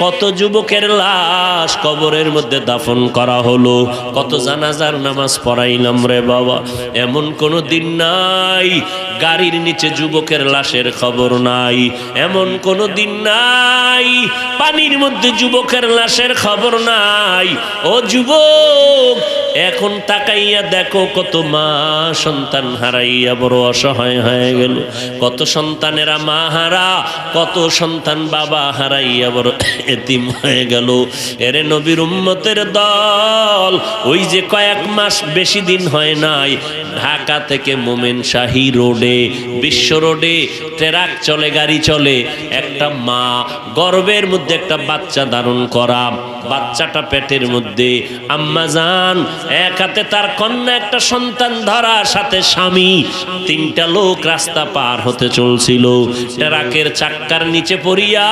কত যুবকের লাশ কবরের মধ্যে দাফন করা হলো, কত জানাজার নামাজ পড়াইলাম রে বাবা। এমন কোনো দিন নাই গাড়ির নিচে যুবকের লাশের খবর নাই, এমন কোনো দিন নাই পানির মধ্যে যুবকের লাশের খবর নাই। ও যুবক, এখন তাকাইয়া দেখো কত মা সন্তান হারাইয়া বড় অসহায় হয়ে গেল, কত সন্তানেরা মা হারা, কত সন্তান বাবা হারাইয়া বড় এতিম হয়ে গেল। এরে নবীর উম্মতের দল, ওই যে কয়েক মাস বেশি দিন হয় নাই ঢাকা থেকে মোমেন শাহী রোডে, বিশ্ব রোডে ট্রাক চলে, গাড়ি চলে, একটা মা গর্ভের মধ্যে একটা বাচ্চা ধারণ করা, বাচ্চাটা পেটের মধ্যে, আম্মা জান এক হাতে তার কন্যা একটা সন্তান ধরা, সাথে স্বামী, তিনটা লোক রাস্তা পার হতে চলছিল। ট্রাকের চাক্কার নিচে পড়িয়া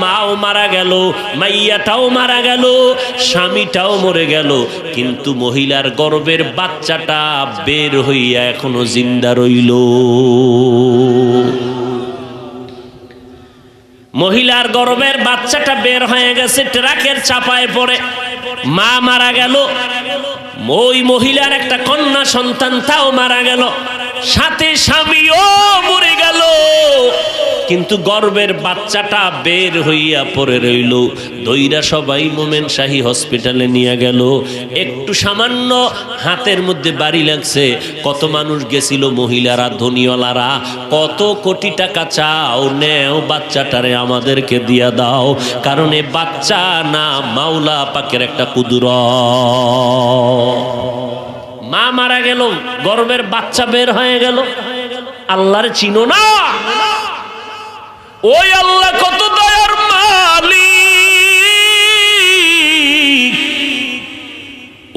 মাও মারা গেল, মাইয়াটাও মারা গেল, স্বামীটাও মরে গেল, কিন্তু মহিলার গর্ভের বাচ্চাটা বের হইয়া এখনো জিন্দা রইল। মহিলার গর্ভের বাচ্চাটা বের হয়ে গেছে, ট্রাকের চাপায় পড়ে মা মারা গেল, ওই মহিলার একটা কন্যা সন্তান তাও মারা গেল, সাথে স্বামীও মরে গেল, কিন্তু গর্ভের বাচ্চাটা বের হইয়া পড়ে রইল। দইরা সবাই মোমেন শাহী হসপিটালে নিয়ে গেল। একটু সামান্য হাতের মধ্যে বাড়ি লাগছে, কত মানুষ গেছিল, মহিলারা, ধনীওয়ালারা, কত কোটি টাকা চাও, নেও বাচ্চাটারে আমাদেরকে দিয়া দাও, কারণ এ বাচ্চা না মাওলা পাকের একটা কুদরত। মা মারা গেল, গর্ভের বাচ্চা বের হয়ে গেল, আল্লাহর চিনো না? ওই আল্লাহ কত দয়ার মালিক,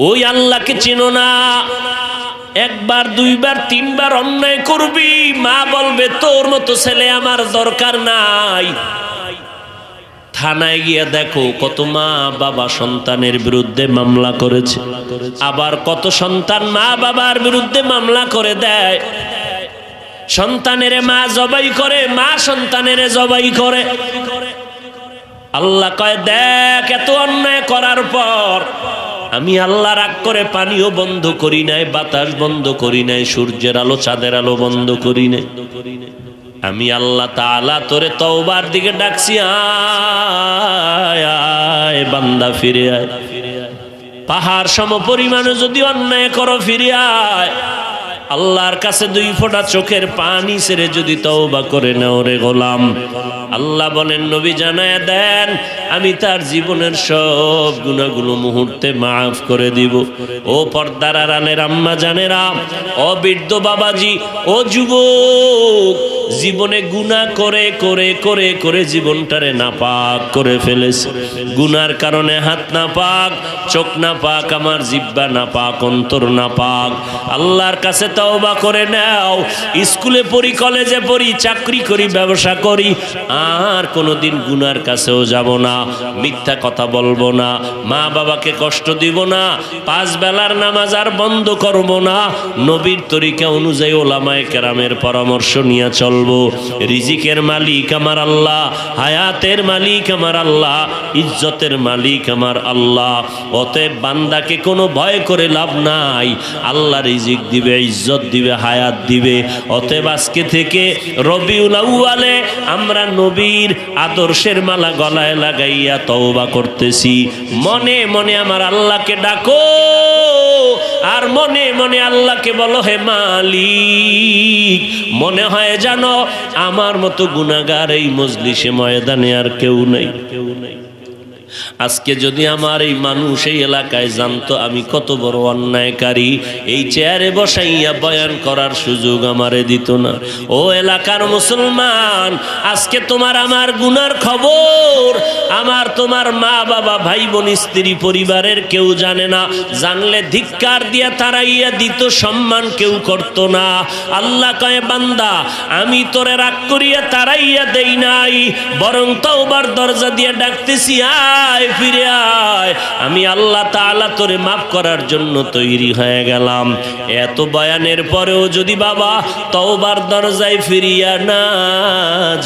ওই আল্লাহকে চিনো না? একবার দুইবার তিনবার অন্যায় করবি, মা বলবে তোর মতো ছেলে আমার দরকার নাই। থানায় গিয়া দেখো কত মা বাবা সন্তানের বিরুদ্ধে মামলা করেছে, আবার কত সন্তান মা বাবার বিরুদ্ধে মামলা করে দেয়। সন্তানের মা জবাই করে, মা সন্তানের জবাই করে। আল্লাহ কয় দেখ, এত অন্যায় করার পর আমি আল্লাহ রাগ করে পানিও বন্ধ করি নাই, বাতাস বন্ধ করি নাই, সূর্যের আলো চাঁদের আলো বন্ধ করি নাই। আমি আল্লাহ তাআলা তোরে তওবার দিকে ডাকছি, আয় আয় বান্দা ফিরে আয়। পাহাড় সম পরিমাণে যদি অন্যায় করো ফিরে আয়। আল্লাহর কাছে দুই ফোঁটা চোখের পানি ছেড়ে যদি তওবা করে নাও রে গোলাম, আল্লাহ বলেন নবী জানায়া দেন আমি তার জীবনের সব গুনাহগুলো মুহূর্তে মাফ করে দিব। ও পর্দার আড়ালের আম্মা জানেরা, ও বৃদ্ধ বাবাজি, ও যুবক, জীবনে গুনাহ করে করে করে করে জীবনটারে নাপাক করে ফেলেছে। গুনার কারণে হাত নাপাক, চোখ নাপাক, আমার জিহ্বা নাপাক, অন্তর নাপাক। আল্লাহর কাছে তওবা করে নাও। স্কুলে পড়ি, কলেজে পড়ি, চাকরি করি, ব্যবসা করি, আর কোনোদিন গুনার কাছেও যাব না, মিথ্যা কথা বলবো না, মা বাবাকে কষ্ট দিব না, 5 বেলার নামাজ আর বন্ধ করব না, নবীর তরিকা অনুযায়ী ওলামায়ে কেরামের পরামর্শ নিয়ে চলবো। রিজিকের মালিক আমার আল্লাহ, হায়াতের মালিক আমার আল্লাহ, ইজ্জতের মালিক আমার আল্লাহ। অতএব বান্দাকে কোনো ভয় করে লাভ নাই, আল্লাহ রিজিক দিবে, ইজ্জত দিবে, হায়াত দিবে। অতএব আজকে থেকে রবিউল আউয়ালে আমরা নবীর আদর্শের মালা গলায় লাগাইয়া তওবা করতেছি। মনে মনে আমার আল্লাহকে ডাকো, আর মনে মনে আল্লাহকে বলো হে মালিক। মনে হয় জানো আমার মতো গুনাহগার এই মজলিসে ময়দানে আর কেউ নেই। আজকে যদি আমার এই মানুষ এই এলাকায় জানতো আমি কত বড় অন্যায়কারী, এই চেয়ারে বসাইয়া বয়ান করার সুযোগ আমারে দিত না। ও এলাকার মুসলমান, আজকে তোমার আমার গুনার খবর আমার তোমার মা বাবা, ভাই বোন, স্ত্রী, পরিবারের কেউ জানে না। জানলে ধিক্কার দিয়া তাড়াইয়া দিত, সম্মান কেউ করত না। আল্লাহ কয় বান্দা আমি তোরে রাগ করিয়া তাড়াইয়া দেই নাই, বরং তওবার দরজা দিয়ে ডাকতেছি, আয় ফিরে আয়, আমি আল্লাহ তাআলা তোরে মাফ করার জন্য তৈরি হয়ে গেলাম। এত বয়ানের পরেও যদি বাবা তওবার দরজায় ফিরিয়া না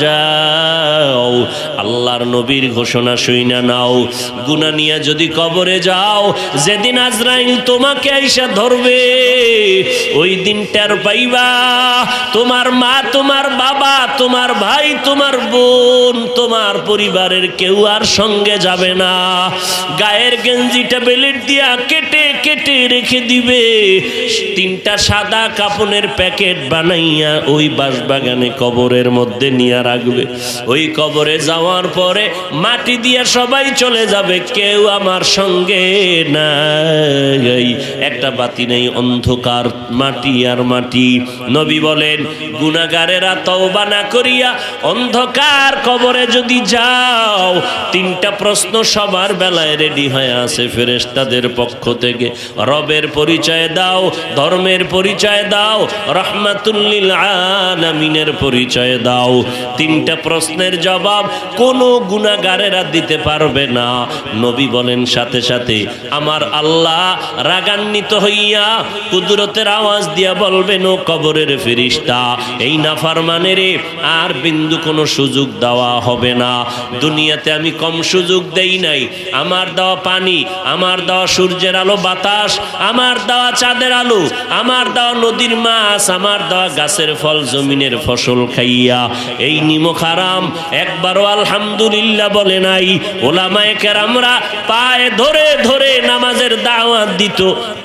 যাও, আল্লাহর নবীর ঘোষণা শুই না নাও। গুনাহ নিয়ে যদি কবরে যাও, যেদিন আজরাইল তোমাকে আইসা ধরবে, ওই দিন টের পাইবা তোমার মা, তোমার বাবা, তোমার ভাই, তোমার বোন, তোমার পরিবারের কেউ আর সঙ্গে যাবে না। গায়ের গেঞ্জিটা বেলেট দিয়া কেটে কেটে রেখে দিবে, 3টা সাদা কাপনের প্যাকেট বানাইয়া ওই বাঁশবাগানে কবরের মধ্যে নিয়ে রাখবে। ওই কবরে যাওয়ার পরে মাটি দিয়া সবাই চলে যাবে, কেউ আমার সঙ্গে নাই, একটা বাতি নেই, অন্ধকার, মাটি আর মাটি। নবী বলেন, গুনাহগারেরা তওবা না করিয়া অন্ধকার কবরে যদি যাও, 3টা প্রশ্ন সবার বেলায় রেডি হয়ে আছে ফেরেশতাদের পক্ষ থেকে। রবের পরিচয় দাও, ধর্মের পরিচয় দাও, রাহমাতুল লিল আলামিনের পরিচয় দাও। 3টা প্রশ্নের জবাব কোনো গুনাহগারেরা দিতে পারবে না। নবী বলেন, সাথে সাথে আমার আল্লাহ রাগান্বিত হইয়া কুদরতের আওয়াজ দিয়া বলবেন, ও কবরের ফেরেশতা, এই নাফরমানেরে আর বিন্দু কোনো সুযোগ দেওয়া হবে না। দুনিয়াতে আমি কম সুযোগ দেই নাই। আমার দেওয়া পানি, আমার দেওয়া সূর্যের আলো বাতাস, আমার দেওয়া চাঁদের আলো, আমার দেওয়া নদীর মাছ, আমার দেওয়া গাছের ফল, জমিনের ফসল খাইয়া এই নিমক হারাম একবারও আলহামদুলিল্লাহ বলে নাই। ওলামায়ে কেরামরা পায়ে ধরে ধরে নামাজের দাওয়াত দিত,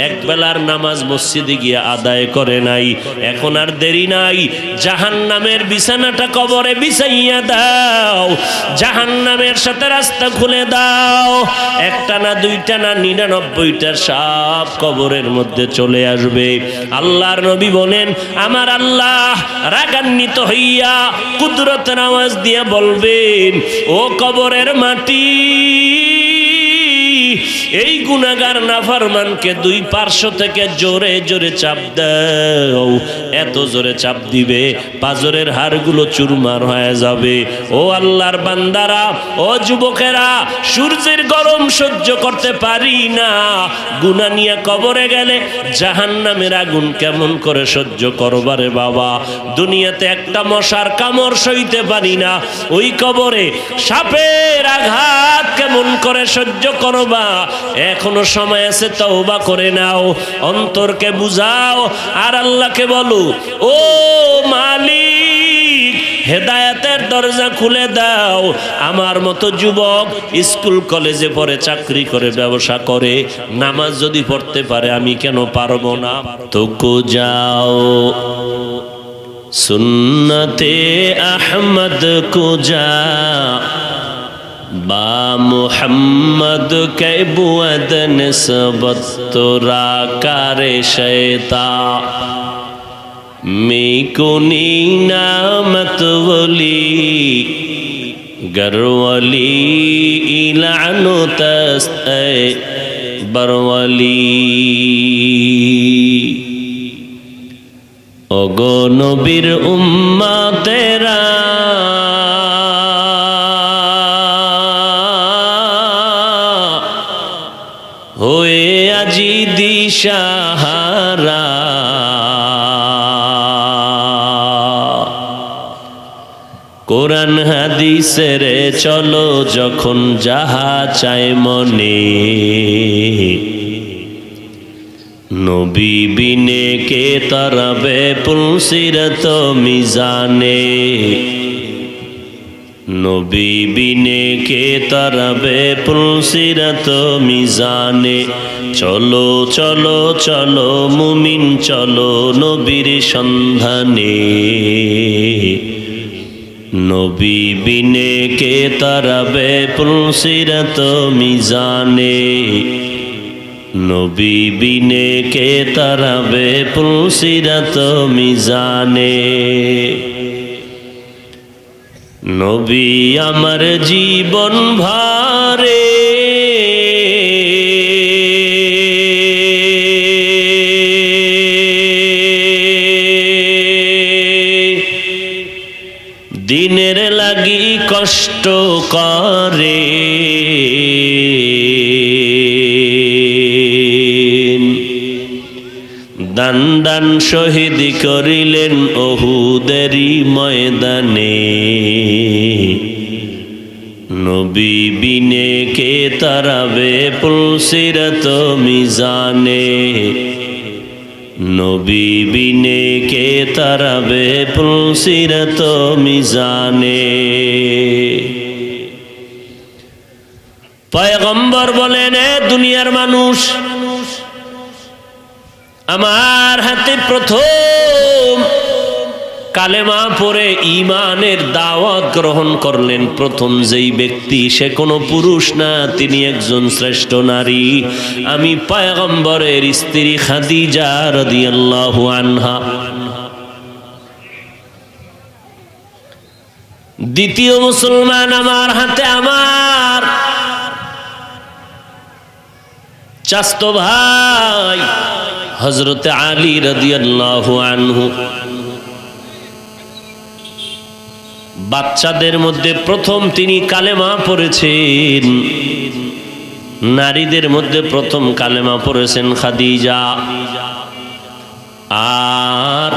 একবেলার নামাজ মসজিদে গিয়ে আদায় করে নাই। এখন আর দেরি নাই, জাহান্নামের বিছানাটা কবরে বিছাইয়া দাও, জাহান্নামের সাথে রাস্তা খুলে দাও। 1টা না 2টা না 99টা সাপ কবরের মধ্যে চলে আসবে। আল্লাহর নবী বলেন, আমার আল্লাহ রাগান্বিত হইয়া কুদরতের আওয়াজ দিয়ে বলবেন, ও কবরের মাটি, এই গুনাহগার নাফরমানকে 2 পার্শ্ব থেকে জোরে জোরে চাপ দাও। এত জোরে চাপ দিবে পাজরের হাড়গুলো চুরমার হয়ে যাবে। ও আল্লাহর বান্দারা, ও যুবকেরা, সূর্যের গরম সহ্য করতে পারি না, গুনাহ নিয়ে কবরে গেলে জাহান্নামের আগুন কেমন করে সহ্য করবারে বাবা। দুনিয়াতে একটা মশার কামড় সইতে পারি না, ওই কবরে সাপের আঘাত কেমন করে সহ্য করবা। এখনো সময় আছে, তওবা করে নাও, অন্তরকে বুঝাও, আর আল্লাহকে বলো, ও মালিক, হেদায়েতের দরজা খুলে দাও। আমার মতো যুবক স্কুল কলেজে পড়ে, চাকরি করে, ব্যবসা করে, নামাজ যদি পড়তে পারে, আমি কেন পারবো না? তো কো যাও সুন্নতে আহমদ কো যা, বা মুহাম্মদ কে বুয়দ নিসবত তোরা কারে শয়তা, মে কুনি নামত ওলি গরওয়ালি ইলানু তস্তে বরওয়ালি। ওগো নবীর উম্মতেরা, হয়ে আজি দিশাহারা, কোরআন হাদিসের চলো যখন যাহা চায় মনে, নবী বিনে কে তারাবে পুলসিরত মিজানে, নবী বিনে কে তারাবে পুলসিরত মিজানে। চলো চলো চলো মুমিন চলো নবীর সন্ধানে, নবী বিনে কে তারাবে পুলসিরত মিজানে, নবী বিনে কে তারাবে পুলসিরত মিজানে। নবী আমার জীবন ভারে, দিনের লাগি কষ্ট করে, দান দান শহীদ করিলেন উহুদেরই ময়দানে, নবী বিনে কে তারাবে পুলসিরত মিজানে, নবী বিনে কে তারাবে পুলসিরত মিজানে। পয়গম্বর বলেন, এ দুনিয়ার মানুষ, আমার হাতে প্রথম কালেমা পড়ে ঈমানের দাওয়াত গ্রহণ করলেন প্রথম যেই ব্যক্তি, সে কোনো পুরুষ না, তিনি একজন শ্রেষ্ঠ নারী। আমি পয়গম্বরের স্ত্রী খাদিজা রাদিয়াল্লাহু আনহা। দ্বিতীয় মুসলমান আমার হাতে আমার চাচতো ভাই হযরত আলী রাদিয়াল্লাহু আনহু। বাচ্চাদের মধ্যে প্রথম তিনি কালেমা পড়েছেন, নারীদের মধ্যে প্রথম কালেমা পড়েছেন খাদিজা। আর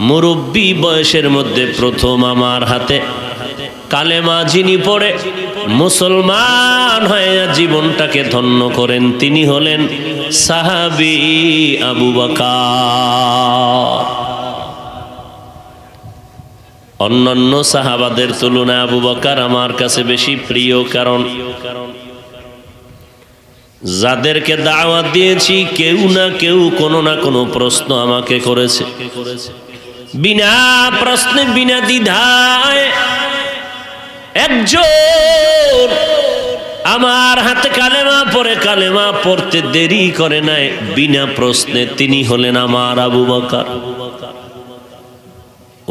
মুরব্বী বয়সের মধ্যে প্রথম আমার হাতে কালেমা যিনি পড়ে মুসলমান হয়ে জীবনটাকে ধন্য করেন, তিনি হলেন সাহাবী আবু বকর। অন্যান্য সাহাবাদের তুলনায় আবু বকর আমার কাছে বেশি প্রিয়, কারণ যাদেরকে দাওয়াত দিয়েছি কেউ না কেউ কোনো না কোনো প্রশ্ন আমাকে করেছে, বিনা প্রশ্নে বিনা দ্বিধায় একজন আমার হাতে কালেমা পড়ে, কালেমা পড়তে দেরি করে নাই, বিনা প্রশ্নে, তিনি হলেন আমার আবু বকর।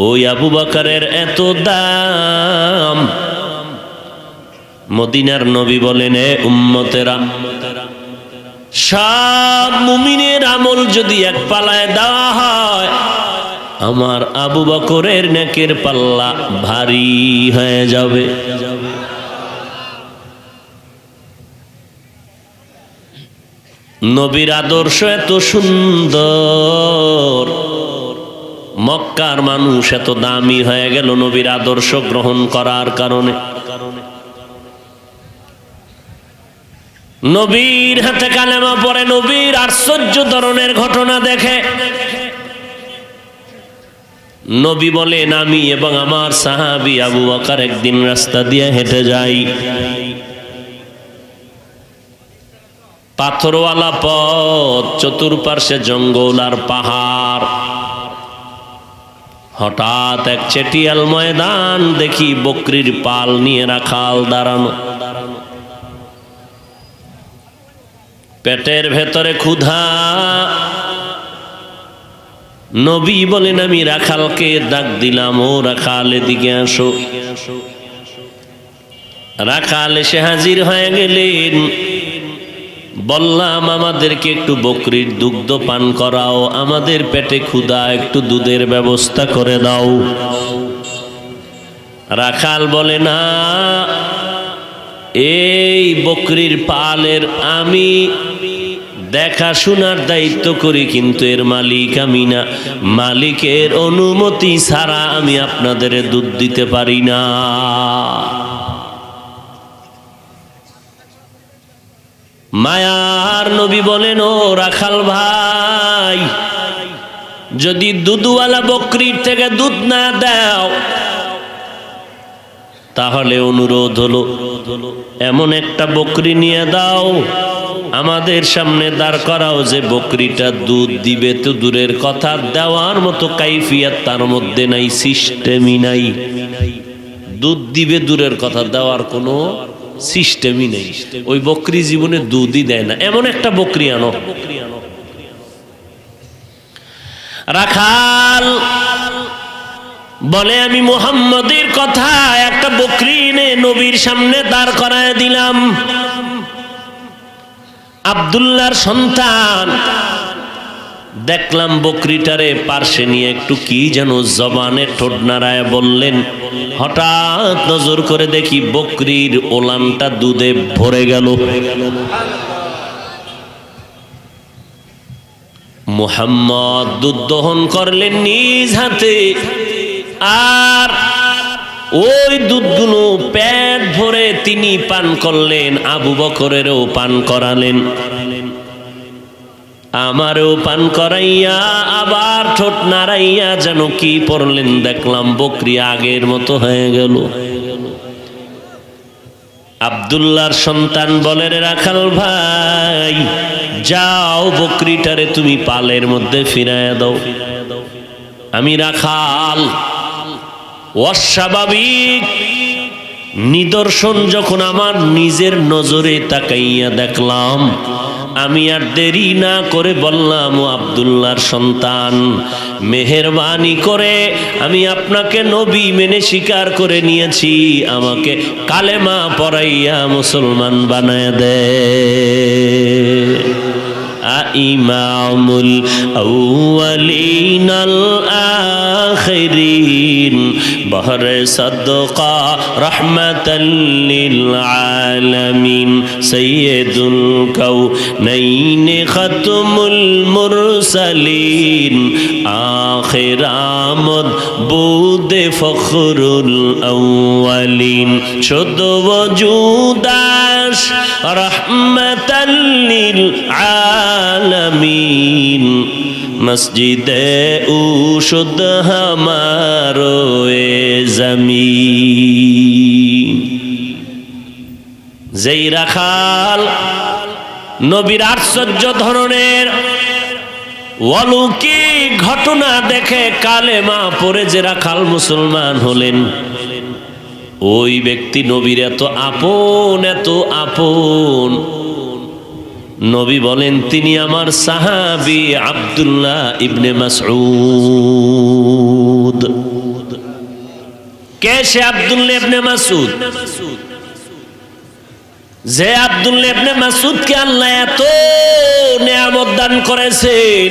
ওই আবু বকরের এত দাম, মদিনার নবী বলেন, এ উম্মতেরা, সব মুমিনের আমল যদি এক পাল্লায় দেওয়া হয়, আমার আবু বকরের নেকের পাল্লা ভারী হয়ে যাবে। নবীর আদর্শ এত সুন্দর, মক্কার মানুষ এত দামি হয়ে গেল নবীর আদর্শ গ্রহণ করার কারণে। নবীর হাতে কালেমা পড়ে নবীর আশ্চর্য ধরনের ঘটনা দেখে। নবী বলেন, আমি এবং আমার সাহাবী আবু বকর একদিন রাস্তা দিয়ে হেঁটে যাই, পাথরওয়ালা পথ, চতুর্পার্শ্বে জঙ্গল আর পাহাড়। হঠাৎ এক চেটিয়াল ময়দান দেখি, বকরির পাল নিয়ে রাখাল দাঁড়ানো, পেটের ভেতরে ক্ষুধা। নবী বলেন, আমি রাখালকে ডাক দিলাম, ও রাখাল এদিকে আসো। রাখাল এসে হাজির হয়ে গেলেন। বললাম, আমাদেরকে একটু বকরির দুগ্ধ পান করাও, আমাদের পেটে ক্ষুধা, একটু দুধের ব্যবস্থা করে দাও। রাখাল বলে, না, এই বকরির পালের আমি দেখাশোনার দায়িত্ব করি, কিন্তু এর মালিক আমি না, মালিকের অনুমতি ছাড়া আমি আপনাদের দুধ দিতে পারি না। মায়ার নবী বলেন, ও রাখাল ভাই, যদি দুধওয়ালা বকরির থেকে দুধ না দাও, তাহলে অনুরোধ হলো এমন একটা বকরি নিয়ে দাও, আমাদের সামনে দাঁড় করাও, যে বকরিটা দুধ দিবে তো দূরের কথা, দেওয়ার মতো কাইফিয়াত তার মধ্যে নাই, সিস্টেমই নাই। দুধ দিবে দূরের কথা, দেওয়ার কোনো সিস্টেমই নেই। ওই বকরি জীবনে দুধই দেয় না, এমন একটা বকরি আনো। রাখাল বলে, আমি মুহাম্মদের কথা একটা বকরি এনে নবীর সামনে দাঁড় করায় দিলাম। আব্দুল্লাহর সন্তান, দেখলাম বকরিটারে পার্শ্বে নিয়ে একটু কি যেন জবানে ঠোঁট নাড়ায় বললেন। হঠাৎ নজর করে দেখি বকরির ওলানটা দুধে ভরে গেল। মুহাম্মদ দুধ দহন করলেন নিজ হাতে, আর ওই দুধগুলো পেট ভরে তিনি পান করলেন, আবু বকরেরও পান করালেন, আমারও পান করাইয়া আবার ঠোঁট নাড়াইয়া যেন কি পড়লেন, দেখলাম বকরি আগের মতো হয়ে গেল। আব্দুল্লাহর সন্তান বলে, রে রাখাল ভাই, যাও বকরিটারে তুমি পালের মধ্যে ফিরাইয়া দাও। আমি রাখাল, অস্বাভাবিক নিদর্শন যখন আমার নিজের নজরে তাকাইয়া দেখলাম, আমি আর দেরি না করে বললাম, ও আব্দুল্লাহর সন্তান, মেহেরবানি করে আমি আপনাকে নবী মেনে স্বীকার করে নিয়েছি, আমাকে কালেমা পড়াইয়া মুসলমান বানায় দে। ইমামুল আউয়ালিন আল আখিরিন বহরে সাদকা রাহমাতাল লিল আলামিন সাইয়্যিদুল কাউনাইন খাতমুল মুরসালিন আখির আমদ বুদে ফখরুল আউয়ালিন শুদ্ধ ওজুদাস রাহমাতাল লিল আলামিন মসজিদে উশুদ হামারো এ জমিন। যেই রাখাল নবীর আশ্চর্য ধরনের অলৌকিক ঘটনা দেখে কালেমা পড়ে যে রাখাল মুসলমান হলেন, ওই ব্যক্তি নবীর এত আপন, এত আপন। নবী বলেন, তিনি আমার সাহাবী আব্দুল্লাহ ইবনে মাসউদ। কে সে আব্দুল্লাহ ইবনে মাসউদ? যে আব্দুল্লাহ ইবনে মাসউদকে আল্লাহ এত নিয়ামত দান করেছেন,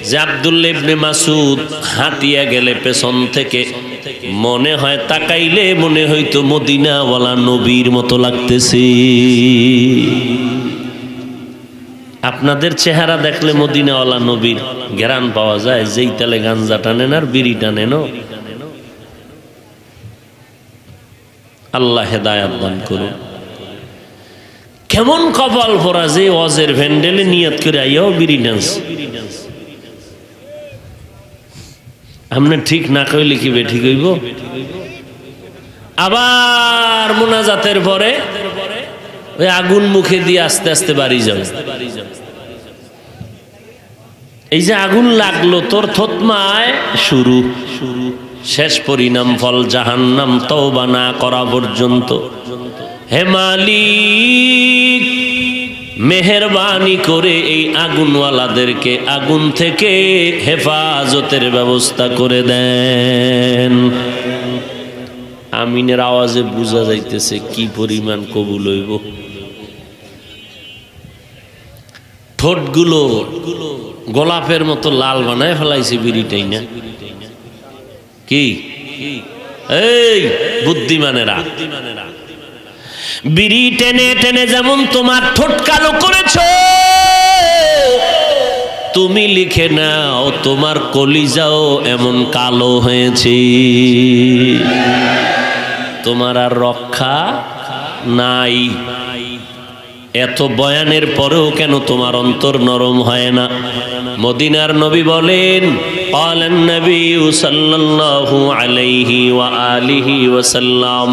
যে আব্দুল্লাহ ইবনে মাসউদ হাঁটিয়া গেলে পেছন থেকে মনে হয়, তাকাইলে মনে হইতো মদিনাওয়ালা নবীর মতো লাগতেছে। আপনাদের চেহারা দেখলে মদিনাওয়ালা নবীর ঘ্রাণ পাওয়া যায়, যেই তালে গাঞ্জা টানেন আর বিড়ি টানেন। আল্লাহ হেদায়াত দান করুন। কেমন কপাল ভরা যে ওয়াজের ভ্যান্ডেলে নিয়ত করে আইয়াও বিড়ি ডান্স। আপনি ঠিক না কইলে কি ঠিক হইব? আবার মুনাজাতের পরে ওই আগুন মুখে দিয়ে আস্তে আস্তে বাড়ি যাবে। এই যে আগুন লাগলো তোর থতমায়, শুরু শেষ পরিণাম ফল জাহান্নাম, তওবা না করা পর্যন্ত। হে মালিক, মেহেরবানি করে এই আগুনওয়ালাদেরকে আগুন থেকে হেফাজতের ব্যবস্থা করে দেন। আমিনের আওয়াজে বোঝা যাইতেছে কি পরিমাণ কবুল হইব। ঠোঁটগুলো গোলাপের মতো লাল বানায় ফেলাইছে বিড়িটাই না কি? এই বুদ্ধিমানেরা, বিড়ি টেনে টেনে যেমন তোমার ঠোঁট কালো করেছ, তুমি লিখে নাও তোমার কলিজাও এমন কালো হয়েছে। তোমার আর রক্ষা নাই। এত বয়ানের পরেও কেন তোমার অন্তর নরম হয় না? মদিনার নবী বলেন, ক্বালান নবী সাল্লাল্লাহু আলাইহি ওয়া আলিহি ওয়াসাল্লাম,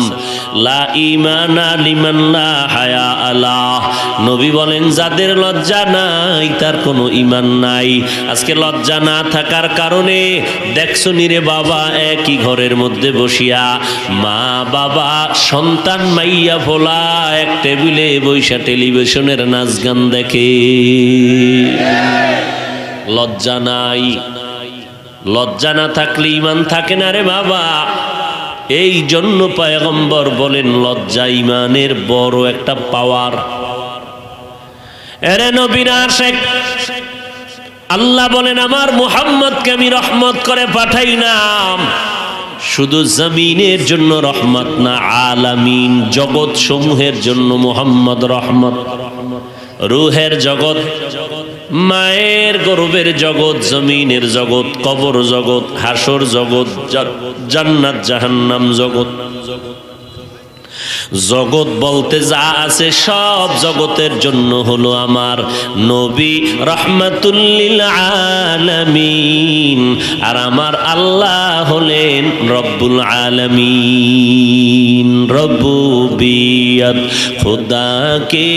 লা ঈমানা লিমান লা হায়া আলাহ। নবী বলেন, যাদের লজ্জা নাই তার কোনো ঈমান নাই। আজকে লজ্জা না থাকার কারণে দেখছো নিরে বাবা, একই ঘরের মধ্যে বসিয়া মা বাবা সন্তান মাইয়া ফোলা এক টেবিলে বৈশা টেলিভিশনের নাচ গান দেখে। লজ্জা নাই। লজ্জা না থাকলে ঈমান থাকে না রে বাবা। এই জন্য পয়গম্বর বলেন, লজ্জা ঈমানের বড় একটা পাওয়ার। এরে নবীর আশিক, আল্লাহ বলেন, আমার মুহাম্মদকে আমি রহমত করে পাঠাইলাম। শুধু জমিনের জন্য রহমত না, আলামিন জগৎ সমূহের জন্য মুহাম্মদ রহমত। রূহের জগৎ, মায়ের গর্ভের জগৎ, জমিনের জগৎ, কবর জগৎ, হাসর জগৎ, জান্নাত জাহান্নাম জগৎ। জগৎ বলতে যা আছে সব জগতের জন্য হলো আমার নবী রহমাতুল লিল আলামিন। আর আমার আল্লাহ হলেন রব্বুল আলামিন। রব্বুবিয়ত খুদা কে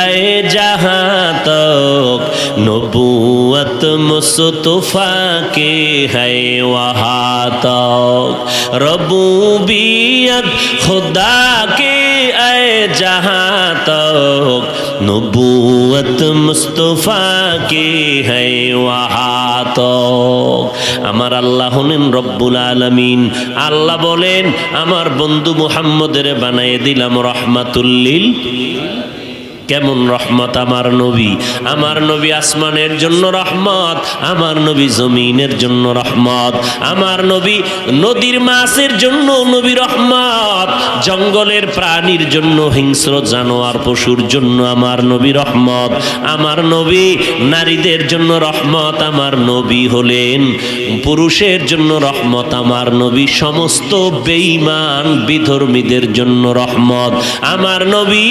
আয়ে জাহাঁ তক, নবুয়ত মুস্তফা কে হ্যায় ওয়াহাঁ তক। রব্বুবিয়ত খুদা কে আয়ে জাহাঁ তক, নবুয়ত মুস্তফা কে হ্যায় ওয়াহাঁ তক। আমার আল্লাহ হলেন রব্বুল আলামিন। আল্লাহ বলেন আমার বন্ধু মুহাম্মদের বানিয়ে দিলাম রহমাতুল লিল। কেমন রহমত আমার নবী! আমার নবী আসমানের জন্য রহমত, আমার নবী জমিনের জন্য রহমত, আমার নবী নদীর মাছের জন্য নবী রহমত, জঙ্গলের প্রাণীর জন্য, হিংস্র জানোয়ার পশুর জন্য আমার নবী রহমত, আমার নবী নারীদের জন্য রহমত, আমার নবী হলেন পুরুষের জন্য রহমত, আমার নবী সমস্ত বেঈমান বিধর্মীদের জন্য রহমত, আমার নবী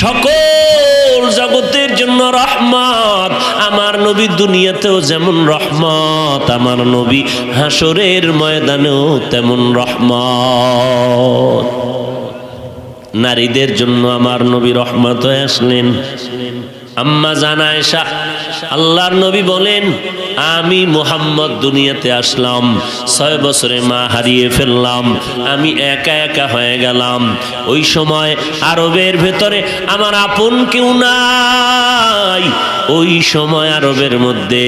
সকল জগতের জন্য রহমত, আমার নবী দুনিয়াতেও যেমন রহমত, আমার নবী হাসরের ময়দানেও তেমন রহমত। নারীদের জন্য আমার নবী রহমত হয়ে আসলেন। আম্মা জান আয়েশা আল্লাহর নবী বলেন আমি মুহাম্মদ দুনিয়াতে আসলাম, 6 বছরে মা হারিয়ে ফেললাম, আমি একা একা হয়ে গেলাম। ওই সময় আরবের ভেতরে আমার আপন কেউ নাই। ওই সময় আরবের মধ্যে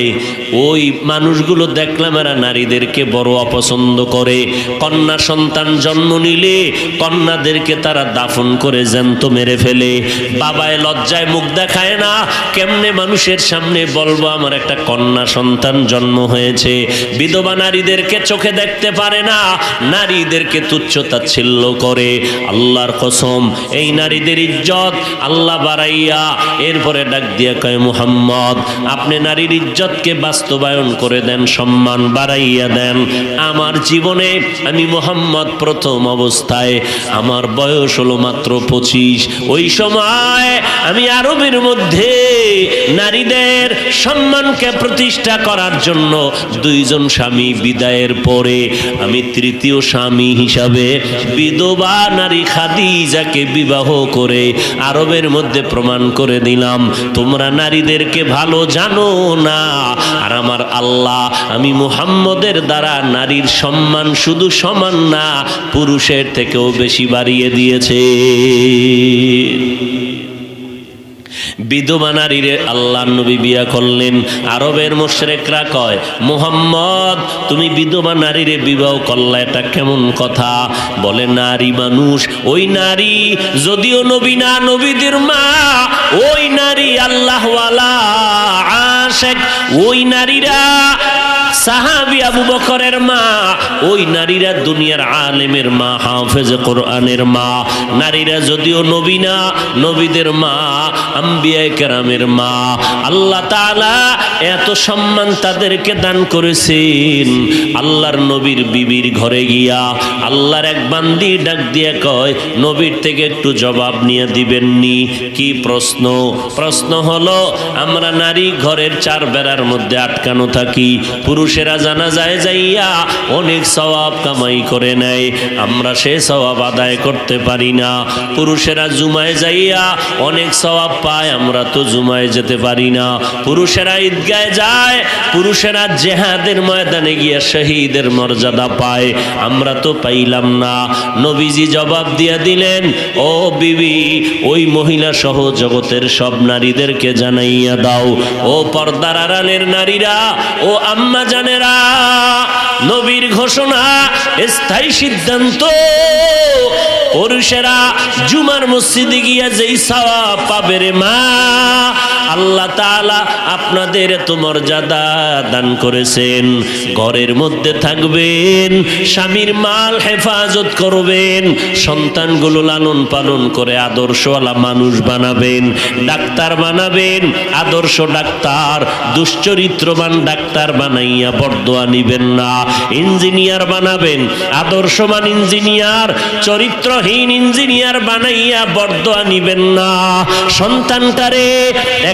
ওই মানুষগুলো দেখলাম এরা নারীদেরকে বড় অপছন্দ করে। কন্যা সন্তান জন্ম নিলে কন্যাদেরকে তারা দাফন করে জ্যান্ত মেরে ফেলে। বাবায় লজ্জায় মুখ দেখায় না, কেমনে মানুষের সামনে বলবো আমার একটা কন্যা সন্তান জন্ম হয়েছে। বিধবা নারীদেরকে চোখে দেখতে পারে না, নারীদেরকে তুচ্ছ তাচ্ছিল্য করে। আল্লাহর কসম এই নারীদের ইজ্জত আল্লাহ বাড়াইয়া এরপরে ডাক দিয়া কয় মুহাম্মদ আপনি নারীর ইজ্জতকে বাস্তবায়ন করে দেন, সম্মান বাড়াইয়া দেন। আমার জীবনে আমি মুহাম্মদ প্রথম অবস্থায় আমার বয়স হলো মাত্র 25। ওই সময় আমি আরবের মধ্যে নারীদের সম্মানকে প্রতিষ্ঠা করার জন্য 2 জন স্বামী বিদায়ের পরে আমি 3য় স্বামী হিসাবে বিধবা নারী খাদিজাকে বিবাহ করে আরবের মধ্যে প্রমাণ করে দিলাম তোমরা নারীদেরকে ভালো জানো না। আর আমার আল্লাহ আমি মুহাম্মদের দ্বারা নারীর সম্মান শুধু সমান না, পুরুষের থেকেও বেশি বাড়িয়ে দিয়েছে। বিধবা নারীরে আল্লাহর নবী বিয়া করলেন। আরবের মুশরিকরা কয় মুহাম্মদ তুমি বিধবা নারীরে বিবাহ করলে এটা কেমন কথা? বলে নারী মানুষ, ওই নারী যদিও নবী না নবীদের মা, ওই নারী আল্লাহওয়ালা আশিক, ওই নারীরা সাহাবী আবু বকরের মা, ওই নারীরা দুনিয়ার আলেমের মা, হাফেজে কোরআনের মা। নারীরা যদিও নবী না নবীদের মা, আম্বিয়ায়ে কেরামের মা। আল্লাহ তাআলা এত সম্মান তাদেরকে দান করেছেন। আল্লাহর নবীর বিবির ঘরে গিয়া আল্লাহর এক বান্দি ডাক দিয়ে কয় নবীর থেকে একটু জবাব নিয়ে দিবেননি। কি প্রশ্ন? প্রশ্ন হলো আমরা নারী ঘরের 4 বেড়ার মধ্যে আটকানো থাকি, পুরুষেরা জানাজায় যাইয়া অনেক সওয়াব কামাই করে নেয়, আমরা সে সওয়াব আদায় করতে পারি না। পুরুষেরা জুমায় যাইয়া অনেক সওয়াব পায়, আমরা তো জুমায় যেতে পারি না। পুরুষেরা ঈদগাহে যায়, পুরুষেরা জিহাদের ময়দানে গিয়া শহীদের মর্যাদা পায়, আমরা তো পাইলাম না। নবীজি জবাব দিয়ে দিলেন ও বিবি, ওই মহিলা সহ জগতের সব নারীদেরকে জানাইয়া দাও, ও পর্দার আড়ালের নারীরা, ও আম্মা জানেরা, নবীর ঘোষণা, স্থায়ী সিদ্ধান্ত, পুরুষেরা জুমার মসজিদে গিয়া যেই সওয়াব পাবে রে মা, আল্লাহ তাআলা আপনাদের এত মর্যাদা দান করেছেন। ঘরের মধ্যে থাকবেন, স্বামীর মাল হেফাজত করবেন, সন্তানগুলো লালন পালন করে আদর্শওয়ালা মানুষ বানাবেন, ডাক্তার বানাবেন, আদর্শ ডাক্তার, দুশ্চরিত্রবান ডাক্তার বানাইয়া বরদোয়া নিবেন না। ইঞ্জিনিয়ার বানাবেন, আদর্শবান ইঞ্জিনিয়ার, চরিত্রহীন ইঞ্জিনিয়ার বানাইয়া বরদোয়া নিবেন না। সন্তানটারে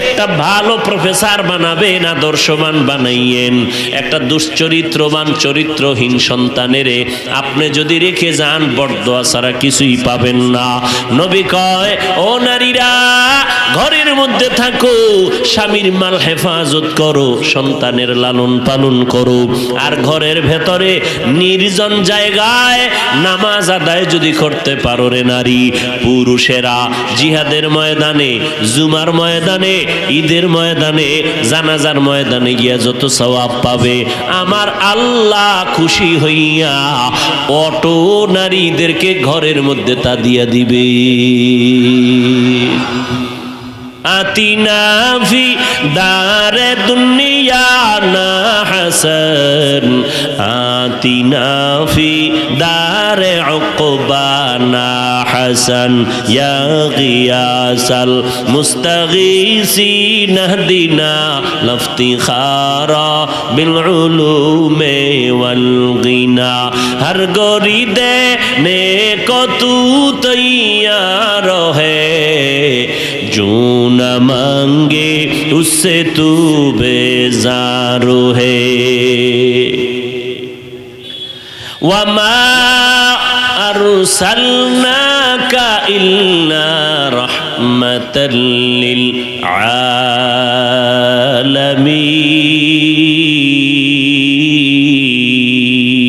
একটা ভালো প্রফেসর বানাবেন, আদর্শবান বানাইয়েন। একটা দুশ্চরিত্রবান চরিত্রহীন সন্তানেরে আপনি যদি রেখে যান, বরদোয়া ছাড়া কিছুই পাবেন না। নবী কয়, ও নারীরা ঘরের মধ্যে থাকো, স্বামীর মাল হেফাজত করো, সন্তানের লালন পালন করো, আর ঘরের ভেতরে নির্জন জায়গায় নামাজ আদায় যদি করতে পারো রে নারী, পুরুষেরা জিহাদের ময়দানে, জুমার ময়দানে, ঈদের ময়দানে, জানাজার ময়দানে গিয়া যত সওয়াব পাবে, আমার আল্লাহ খুশি হইয়া অটো নারীদেরকে ঘরের মধ্যে তা দিয়া দিবে। আতিনা ফি দারে দুনিয়া না হাসান, আতিনা ফি দারে উকবা না হাসান, ইয়া গিয়াসাল মুস্তাগীসিন ইহদিনা লফতিখারা বিল উলুমে ওয়াল গিনা। হর গোরি দে নে কো তু তৈয়ার হে, जो न मांगे उससे तू बेजार है। वमा अरसलनाका इल्ला रहमतल लिल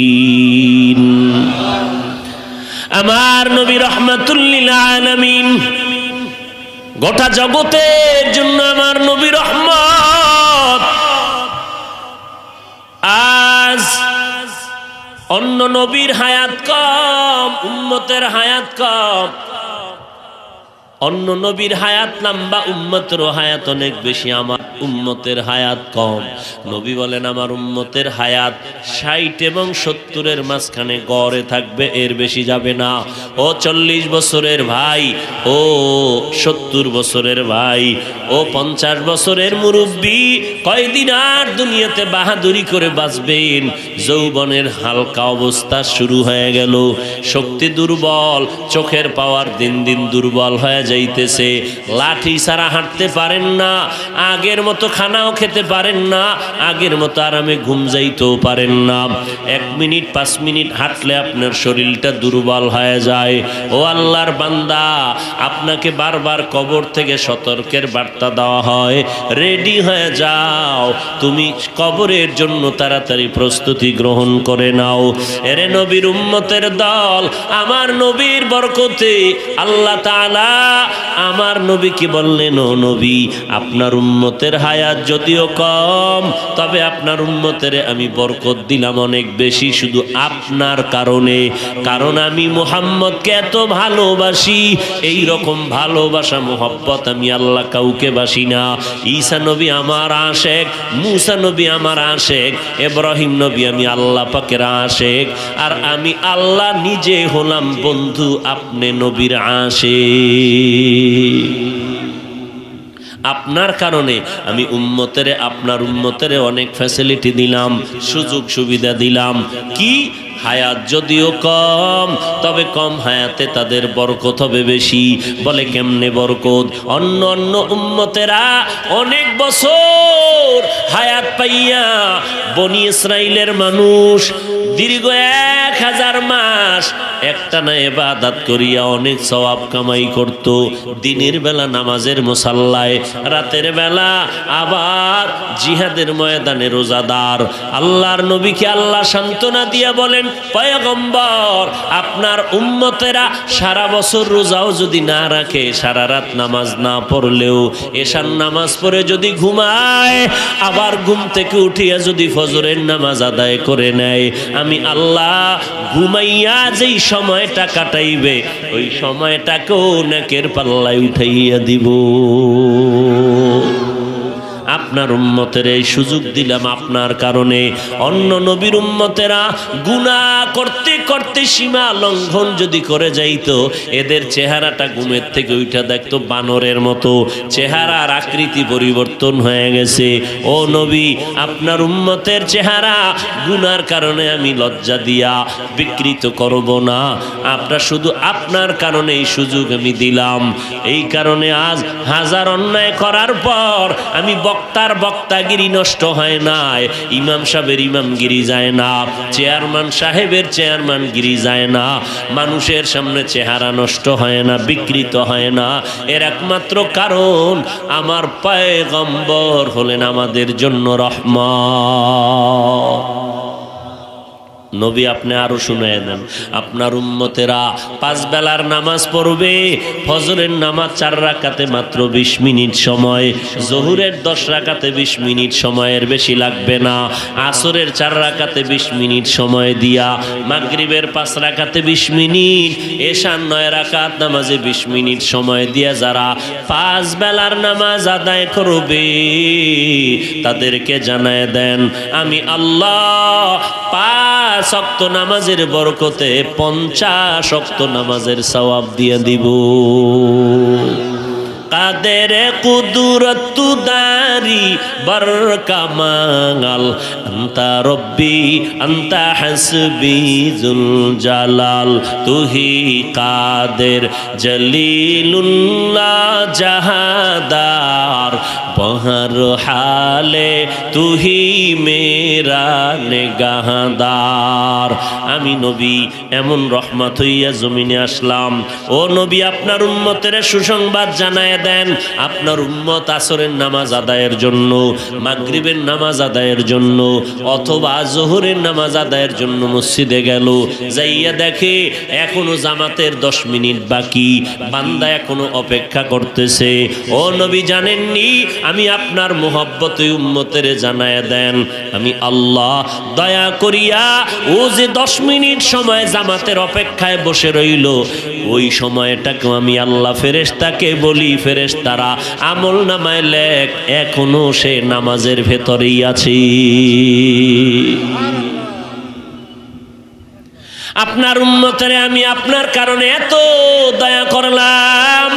आलमीन। আমার নবী রহমাতুল লিল আলামিন, গোটা জগতের জন্য আমার নবী রহমত। আজ অন্য নবীর হায়াত কম, উম্মতের হায়াত কম। অন্য নবীর হায়াত লম্বা, উম্মতের হায়াত অনেক বেশি, আমার উম্মতের হায়াত কম। নবী বলেন আমার উম্মতের হায়াত 60 এবং 70-এর মাঝখানে গড়ে থাকবে, এর বেশি যাবে না। ও 40 বছরের ভাই, ও 70 বছরের ভাই, ও 50 বছরের মুরব্বী, কয়দিন আর দুনিয়াতে বাহাদুরি করে বাঁচবেন? যৌবনের হালকা অবস্থা শুরু হয়ে গেল, শক্তি দুর্বল, চোখের পাওয়ার দিন দিন দুর্বল হয়ে যাইতেছে, লাঠি ছাড়া হাঁটতে পারেন না, আগের মতো খানাও খেতে পারেন না, আগের মতো আরামে ঘুম যাইতেও পারেন না। 1 মিনিট 5 মিনিট হাঁটলে আপনার শরীরটা দুর্বল হয়ে যায়। ও আল্লাহর বান্দা, আপনাকে বারবার কবর থেকে সতর্কের বার্তা দেওয়া হয়, রেডি হয়ে যাও, তুমি কবরের জন্য তাড়াতাড়ি প্রস্তুতি গ্রহণ করে নাও। এরে নবীর উম্মতের দল, আমার নবীর বরকতে আল্লাহ তাআলা আমার নবীকে বললেন, ও নবী, আপনার উম্মতের হায়াত যদিও কম, তবে আপনার উম্মতের আমি বরকত দিলাম অনেক বেশি, শুধু আপনার কারণে। কারণ আমি মুহাম্মদকে এত ভালোবাসি, এই রকম ভালোবাসা মোহব্বত আমি আল্লাহ কাউকে বাসি না। ঈসা নবী আমার আশেক, মুসা নবী আমার আশেক, ইব্রাহিম নবী আমি আল্লাহ পাকের আশেক, আর আমি আল্লাহ নিজে হলাম বন্ধু আপনি নবীর আশেক। আপনার কারণে আমি উম্মতেরে, আপনার উম্মতেরে অনেক ফ্যাসিলিটি দিলাম, সুযোগ সুবিধা দিলাম। কি? হায়াত যদিও কম, তবে কম হায়াতে তাদের বরকত হবে বেশি। বলে কেমনে বরকত? অন্য অন্য উম্মতেরা অনেক বছর হায়াত পাইয়া, বনি ইসরাইলের মানুষ দীর্ঘ 1000 মাস একটানা ইবাদত করিয়া অনেক সওয়াব কামাই করত। দিনের বেলা নামাজের মুসাল্লায়, রাতের বেলা আবার জিহাদের ময়দানে রোজাদার। আল্লাহর নবীকে আল্লাহ সান্ত্বনা দিয়া বলেন, পয়গম্বর, আপনার উম্মতেরা সারা বছর রোজাও যদি না রাখে, সারা রাত নামাজ না পড়লেও এশার নামাজ পড়ে যদি ঘুমায়, আবার ঘুম থেকে উঠিয়া যদি ফজরের নামাজ আদায় করে নেয়, আমি আল্লাহ ঘুমাইয়া যেই সময়টা কাটাইবে ওই সময়টাকেও নেকের পাল্লায় উঠাইয়া দিব। আপনার উম্মতের এই সুযোগ দিলাম আপনার কারণে। অন্য নবীর উম্মতেরা গুনাহ করতে করতে সীমা লঙ্ঘন যদি করে যাইতো, এদের চেহারাটা ঘুমের থেকে উঠা দেখতো বানরের মতো, চেহারার আকৃতি পরিবর্তন হয়ে গেছে। ও নবী, আপনার উম্মতের চেহারা গুনার কারণে আমি লজ্জা দিয়া বিকৃত করব না। আপনার শুধু আপনার কারণে এই সুযোগ আমি দিলাম। এই কারণে আজ হাজার অন্যায় করার পর আমি বক্তার বক্তাগিরি নষ্ট হয় নাই, ইমাম সাহেবের ইমামগিরি যায় না, চেয়ারম্যান সাহেবের চেয়ারম্যানগিরি যায় না, মানুষের সামনে চেহারা নষ্ট হয় না, বিকৃত হয় না। এর একমাত্র কারণ আমার পয়গম্বর হলেন আমাদের জন্য রহমত। নবী আপনি আরো শুনিয়ে দেন, আপনার উম্মতেরা 5 বেলার নামাজ পড়বে। ফজরের নামাজ 4 রাকাতে মাত্র 20 মিনিট সময়, জোহরের 10 রাকাতে 20 মিনিট সময়ের বেশি লাগবে না, আসরের 4 রাকাতে 20 মিনিট সময় দিয়া, মাগরিবের 5 রাকাতে 20 মিনিট, এশার 9 রাকাত নামাজে 20 মিনিট সময় দিয়া যারা 5 বেলার নামাজ আদায় করবে তাদেরকে জানায় দেন আমি আল্লাহ 5 ওয়াক্ত নামাজের বরকতে 50 ওয়াক্ত নামাজের সওয়াব দিয়ে দিব। কাদের কুদরত দারি বরকামাল আন্তা রব্বি আন্তা হাসবি জুল জালাল তুহি কাদের জলিলুল্লাহ জাহাদার বহর হালে তুহি মেরা নেগাহদার। আমি নবী এমন রহমত হইয়া জমিনে আসলাম। ও নবী, আপনার উম্মতের সুসংবাদ জানায় দেন, আপনার উম্মত আসরের নামাজ আদায়ের জন্য, মাগরিবের নামাজ আদায়ের জন্য অথবা জোহরের নামাজ আদায়ের জন্য মসজিদে গেল, যাইয়া দেখে এখনো জামাতের 10 মিনিট বাকি, বান্দা এখনো অপেক্ষা করতেছে। ও নবী জানেননি আমি আপনার মোহব্বতে উম্মতের জানায় দেন আমি আল্লাহ দয়া করিয়া ও যে 10 মিনিট সময় জামাতের অপেক্ষায় বসে রইল, ওই সময়টাকেও আমি আল্লাহ ফেরেশতাকে বলি, ফেরেশতারা আমল নামায় লেখ এখনো সে নামাজের ভেতরেই আছে। আপনার উম্মতের আমি আপনার কারণে এত দয়া করলাম।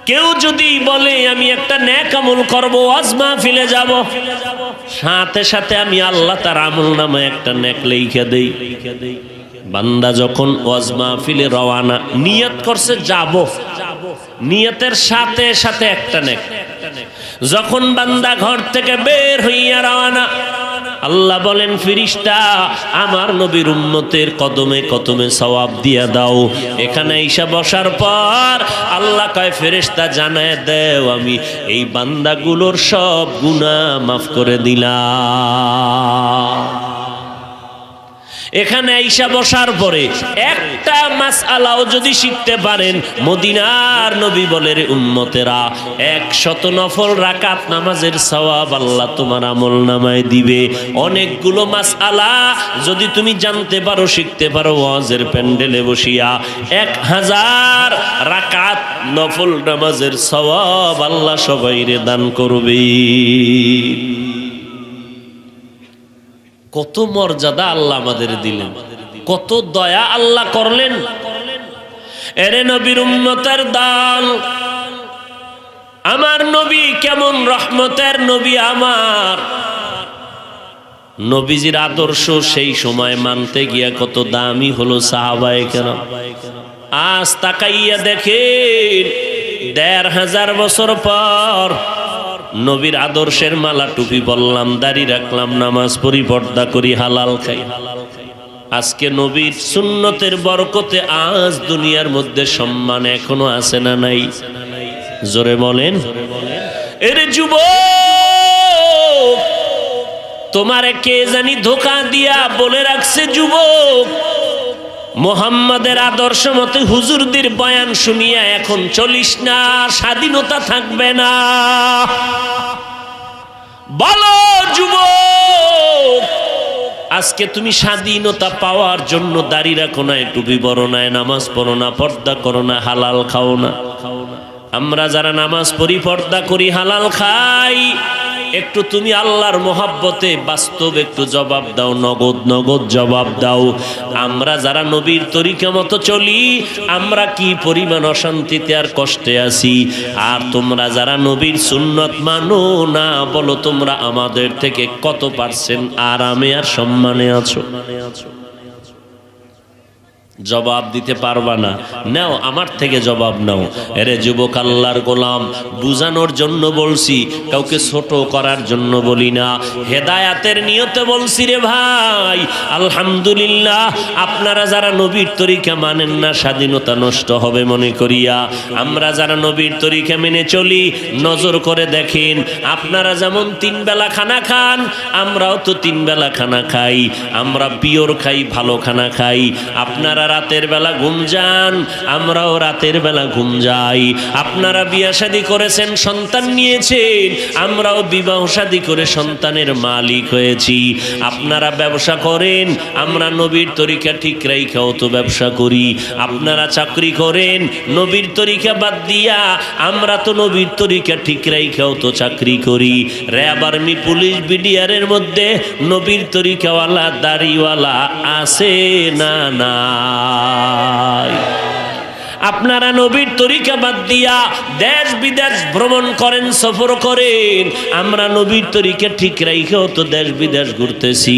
কেউ যদি বলে আমি একটা নেক আমল করব, ওয়াজ মাহফিলে যাব, সাথে সাথে আমি আল্লাহ তার আমল নামে একটা নেক লিখে দেই। বান্দা যখন ওয়াজ মাহফিলে রওয়ানা নিয়ত করছে যাব, নিয়তের সাথে সাথে একটা নেক। যখন বান্দা ঘর থেকে বের হইয়া রওয়ানা, আল্লাহ বলেন ফেরেশতা আমার নবীর উম্মতের কদমে কদমে সওয়াব দিয়া দাও। এখানে ঈশা বসার পর আল্লাহ কয় ফেরেশতা জানায় দেও আমি এই বান্দাগুলোর সব গুনাহ মাফ করে দিলাম। এখানে আইসা বসার পরে একটা মাসআলাও যদি শিখতে পারেন, মদিনার নবী বলে রে উম্মতেরা 100 নফল রাকাত নামাজের সওয়াব আল্লাহ তোমার আমল নামায় দিবে। অনেকগুলো মাসআলা যদি তুমি জানতে পারো, শিখতে পারো, ওয়াজের প্যান্ডেলে বসিয়া 1000 রাকাত নফল নামাজের সওয়াব আল্লাহ সবাইরে দান করবে। কত মর্যাদা আল্লাহ আমাদের দিলেন, কত দয়া আল্লাহ করলেন। এরে নবীর উম্মতের দল, আমার নবী কেমন রহমতের নবী। আমার নবীজির আদর্শ সেই সময় মানতে গিয়া কত দামি হলো সাহাবায়ে কেরাম। আজ তাকাইয়া দেখেন 1500 বছর পর নবীর আদর্শের মালা টুপি বললাম, দাড়ি রাখলাম, নামাজ পড়ি, পর্দা করি, হালাল খাই। আজকে নবীর সুন্নতের বরকতে আজ দুনিয়ার মধ্যে সম্মান এখনো আছে না নাই? জোরে বলেন। এরে যুবক, তোমারে কে জানি ধোঁকা দিয়া বলে রাখছে যুবক মোহাম্মদের আদর্শ মতে হুজুরদের বয়ান শুনিয়া এখন চলিস না, স্বাধীনতা থাকবে না। বলো যুবক, আজকে তুমি স্বাধীনতা পাওয়ার জন্য দাড়ি রাখো না, টুপি পরো না, নামাজ পড়ো না, পর্দা করো না, হালাল খাও না। আমরা যারা নামাজ পড়ি, পর্দা করি, হালাল খাই, একটু তুমি আল্লাহর মোহাব্বতে বাস্তব একটু জবাব দাও, নগদ নগদ জবাব দাও। আমরা যারা নবীর তরিকা মতো চলি, আমরা কি পরিমাণ অশান্তিতে আর কষ্টে আছি। আর তোমরা যারা নবীর সুন্নত মানো না, বলো তোমরা আমাদের থেকে কত পার্সেন্ট আরামে আর সম্মানে আছো? জবাব দিতে পারবা না, নাও আমার থেকে জবাব নাও। এরে যুবক, আল্লাহর গোলাম, বুঝানোর জন্য বলছি, কাউকে ছোট করার জন্য বলি না, হেদায়াতের নিয়তে বলছি। রে ভাই, আলহামদুলিল্লাহ, আপনারা যারা নবীর তরিকা মানেন না, স্বাধীনতা নষ্ট হবে মনে করিয়া, আমরা যারা নবীর তরিকা মেনে চলি, নজর করে দেখেন, আপনারা যেমন 3 বেলা খানা খান, আমরাও তো 3 বেলা খানা খাই। আমরা পিওর খাই, ভালো খানা খাই। আপনারা রাতের বেলা ঘুম যান, আমরাও রাতের বেলা ঘুম যাই। আপনারা বিয়ে শাদী করেছেন, সন্তান নিয়েছেন, আমরাও বিবাহ শাদী করে সন্তানের মালিক হয়েছি। আপনারা ব্যবসা করেন, আমরা নবীর তরিকা ঠিক রাইখাও তো ব্যবসা করি। আপনারা চাকরি করেন, নবীর তরিকা বাদ দিয়া, আমরা তো নবীর তরিকা ঠিক রাইখাও তো চাকরি করি। র্যাব, আর্মি, পুলিশ, বিডিআরের মধ্যে নবীর তরিকাওয়ালা, দাড়িওয়ালা আছে না? না। আপনারা নবীর তরিকা বাদ দিয়া দেশ বিদেশ ভ্রমণ করেন, সফর করেন, আমরা নবীর তরিকা ঠিক রাইখাও তো দেশ বিদেশ ঘুরতেছি।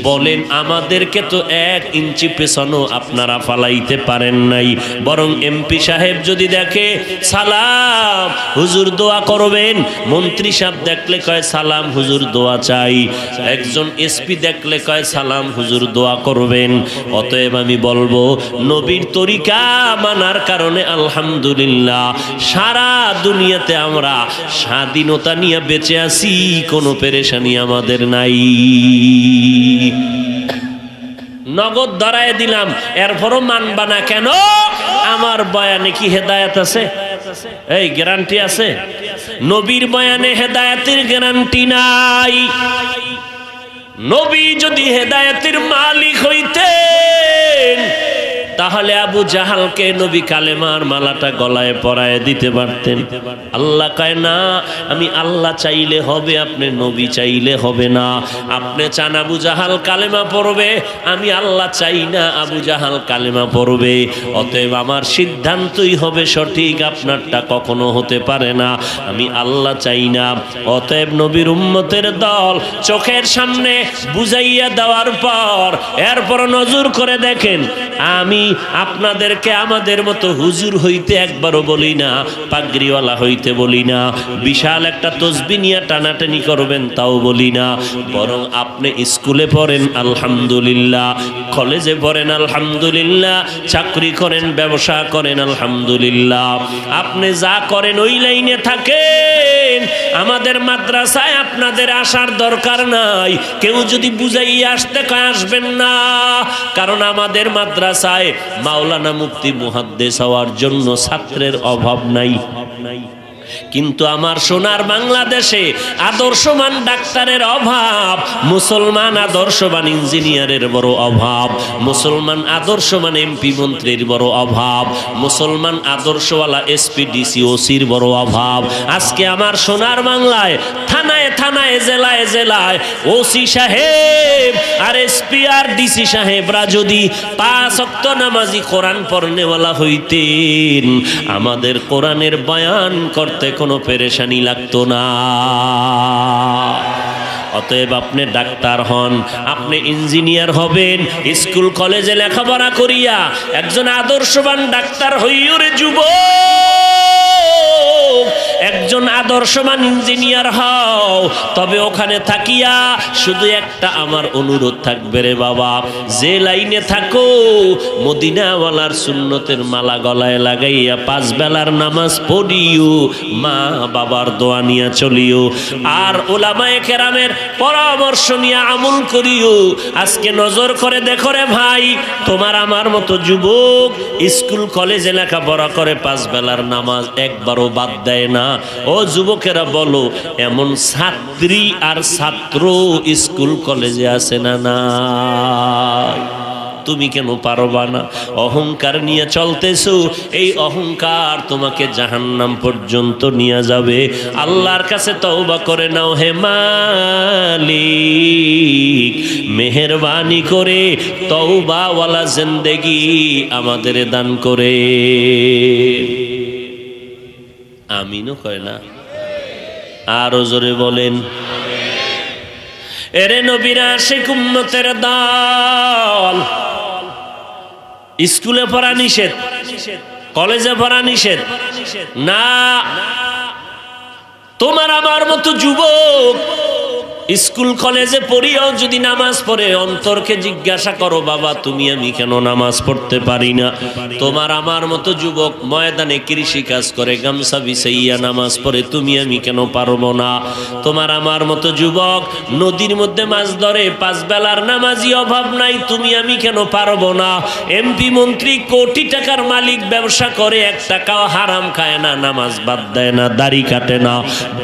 বলেন, আমাদেরকে তো 1 ইঞ্চি পেছনও আপনারা ফালাইতে পারেন নাই। বরং এমপি সাহেব যদি দেখে, সালাম হুজুর দোয়া করবেন। মন্ত্রী সাহেব দেখলে কয়, সালাম হুজুর দোয়া চাই। একজন এসপি দেখলে কয়, সালাম হুজুর দোয়া করবেন। অতএব আমি বলবো, নবীর তরিকা মানার কারণে আলহামদুলিল্লাহ সারা দুনিয়াতে আমরা স্বাধীনতা নিয়ে বেঁচে আছি, কোনো পেরেশানি আমাদের নাই। নগদ ধরায় দিলাম, এরপরও মানবা না কেন? আমার বয়ানে কি হেদায়েত আছে? এই গ্যারান্টি আছে? নবীর বয়ানে হেদায়েতের গ্যারান্টি নাই। নবী যদি হেদায়েতের মালিক হইতেন, তাহলে আবু জাহালকে নবী কালেমার মালাটা গলায় পরায় দিতে পারতেন। আল্লাহ কয় না, আমি আল্লাহ চাইলে হবে, আপনি নবী চাইলে হবে না। আপনি চান আবু জাহাল কালেমা পড়বে, আমি আল্লাহ চাই না আবু জাহাল কালেমা পড়বে। অতএব আমার সিদ্ধান্তই হবে সঠিক, আপনারটা কখনো হতে পারে না। আমি আল্লাহ চাই না। অতএব নবীর উম্মতের দল চোখের সামনে বুঝাইয়া দেওয়ার পর এরপর নজর করে দেখেন, আমি আপনাদেরকে আমাদের মতো হুজুর হইতে একবারও বলি না, পাগড়িওয়ালা হইতে বলি না, বিশাল একটা তসবিহ নিয়ে টানাটানি করবেন তাও বলি না। বরং আপনি স্কুলে পড়েন আলহামদুলিল্লাহ, কলেজে পড়েন আলহামদুলিল্লাহ, চাকরি করেন, ব্যবসা করেন আলহামদুলিল্লাহ, আপনি যা করেন ওই লাইনে থাকেন। আমাদের মাদ্রাসায় আপনাদের আসার দরকার নাই। কেউ যদি বুঝাইয়া আসতে কয়, আসবেন না, কারণ আমাদের মাদ্রাসায় মাওলানা মুফতি মুহাদ্দিস হওয়ার জন্য ছাত্রের অভাব নাই। কিন্তু আমার সোনার বাংলাদেশে আদর্শবান ডাক্তারের অভাব, মুসলমান আদর্শবান ইঞ্জিনিয়ারের বড় অভাব, মুসলমান আদর্শবান এমপি মন্ত্রীর বড় অভাব, মুসলমান আদর্শওয়ালা এসপি ডিসি ওসির বড় অভাব। আজকে আমার সোনার বাংলায় থানায় থানায়, জেলায় জেলায় ওসি সাহেব আর এসপি আর ডিসি সাহেবরা যদি 5 ওয়াক্ত নামাজি কোরআন পড়নেওয়ালা হইতেন, আমাদের কোরআনের বয়ান করতে কোনো পেরেশানি লাগতো না। অতএব আপনি ডাক্তার হন, আপনি ইঞ্জিনিয়ার হবেন, স্কুল কলেজে লেখাপড়া করিয়া একজন আদর্শবান ডাক্তার হইও রে যুবক, একজন আদর্শবান ইঞ্জিনিয়ার হও। তবে ওখানে থাকিয়া শুধু একটা আমার অনুরোধ থাকবে রে বাবা, যে লাইনে থাকো মদিনাওয়ালার সুন্নতের মালা গলায় লাগাইয়া 5 বেলার নামাজ পড়িও, মা বাবার দোয়া নিয়ে চলিও, আর উলামায়ে কেরামের পরামর্শ নিয়ে আমল করিও। আজকে নজর করে দেখো রে ভাই, তোমার আমার মতো যুবক স্কুল কলেজে লেখাপড়া করে 5 বেলার নামাজ একবারও বাদ দেয় না। ও যুবকেরা বলো, এমন ছাত্রী আর ছাত্র স্কুল কলেজে আছে না? না, তুমি কেন পারবা না? অহংকার নিয়ে চলতেছো, এই অহংকার তোমাকে জাহান্নাম পর্যন্ত নিয়ে যাবে। আল্লাহর কাছে তওবা করে নাও, হে মালিক মেহেরবানি করে তওবা ওয়ালা জিন্দেগি আমাদের দান করে। আমিনও কয় না? আরো জোরে বলেন। এরে নবীর আশিক উম্মতের দল, স্কুলে পড়া নিষেধ, কলেজে পড়া নিষেধ না। তোমার আমার মতো যুবক স্কুল কলেজে পড়িও যদি নামাজ পড়ে, অন্তরকে জিজ্ঞাসা করো, বাবা তুমি আমি কেন নামাজ পড়তে পারি না? তোমার আমার মতো যুবক ময়দানে কৃষি কাজ করে, গামছা বিছাইয়া নামাজ পড়ে, তুমি আমি কেন পারবো না? তোমার আমার মতো যুবক নদীর মধ্যে মাছ ধরে, পাঁচ বেলার নামাজি অভাব নাই, তুমি আমি কেন পারবো না? এমপি মন্ত্রী কোটি টাকার মালিক ব্যবসা করে, এক টাকাও হারাম খায় না, নামাজ বাদ দেয় না, দাড়ি কাটে না,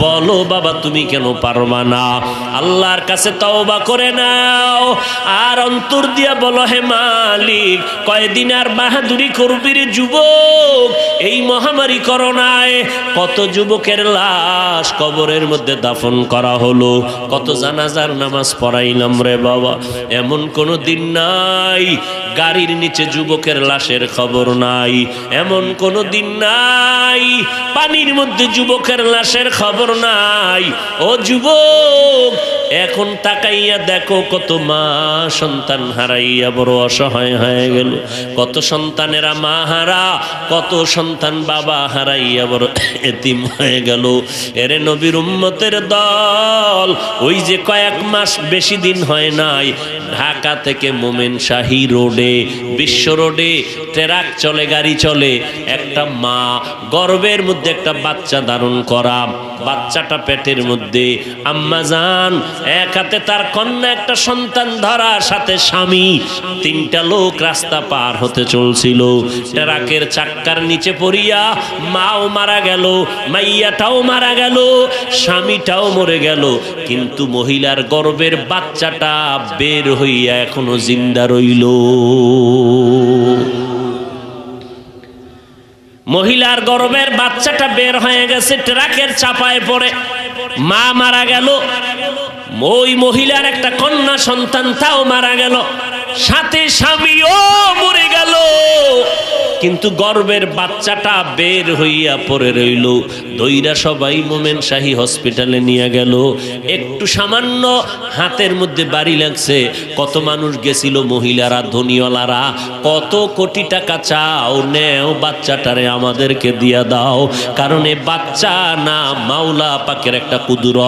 বলো বাবা তুমি কেন পারবা না? আল্লাহর কাছে তওবা করে নাও, আর অন্তর দিয়া বলো, হে মালিক কয়দিন আর বাহাদুরি করবি রে যুবক? এই মহামারী করোনায় কত যুবকের লাশ কবরের মধ্যে দাফন করা হলো, কত জানাজার নামাজ পড়াইলাম রে বাবা। এমন কোনো দিন নাই গাড়ির নিচে যুবকের লাশের খবর নাই, এমন কোনো দিন নাই পানির মধ্যে যুবকের লাশের খবর নাই। ও যুবক, এখন তাকাইয়া দেখো, কত মা সন্তান হারাইয়া বড় অসহায় হয়ে গেল, কত সন্তানেরা মা হারা, কত সন্তান বাবা হারাইয়া বড় এতিম হয়ে গেল। এরে নবীর উম্মতের দল, ওই যে কয়েক মাস বেশি দিন হয় নাই, ঢাকা থেকে মোমেন শাহী রোডে, বিশ্ব রোডে ট্রাক চলে, গাড়ি চলে, একটা মা গর্ভের মধ্যে একটা বাচ্চা ধারণ করা, বাচ্চাটা পেটের মধ্যে, আম্মা জান এক হাতে তার কন্যা একটা সন্তান ধরা, সাথে স্বামী, তিনটা লোক রাস্তা পার হতে চলছিল, ট্রাকের চাক্কার নিচে পড়িয়া মাও মারা গেল, মাইয়াটাও মারা গেল, স্বামীটাও মরে গেল, কিন্তু মহিলার গর্ভের বাচ্চাটা বের হইয়া এখনো জিন্দা রইল। মহিলার গর্ভের বাচ্চাটা বের হয়ে গেছে, ট্রাকের চাপায় পড়ে মা মারা গেল, ওই মহিলার একটা কন্যা সন্তান তাও মারা গেল, সাথে স্বামীও মরে গেল, কিন্তু গর্ভের বাচ্চাটা বের হইয়া পড়ে রইল। দইরা সবাই মোমেন শাহী হসপিটালে নিয়ে গেল। একটু সামান্য হাতের মধ্যে বাড়ি লাগছে, কত মানুষ গেছিল, মহিলারা, ধনীওয়ালারা, কত কোটি টাকা চাও, নেও বাচ্চাটারে আমাদেরকে দিয়া দাও, কারণ এ বাচ্চা না মাওলা পাকের একটা কুদরত।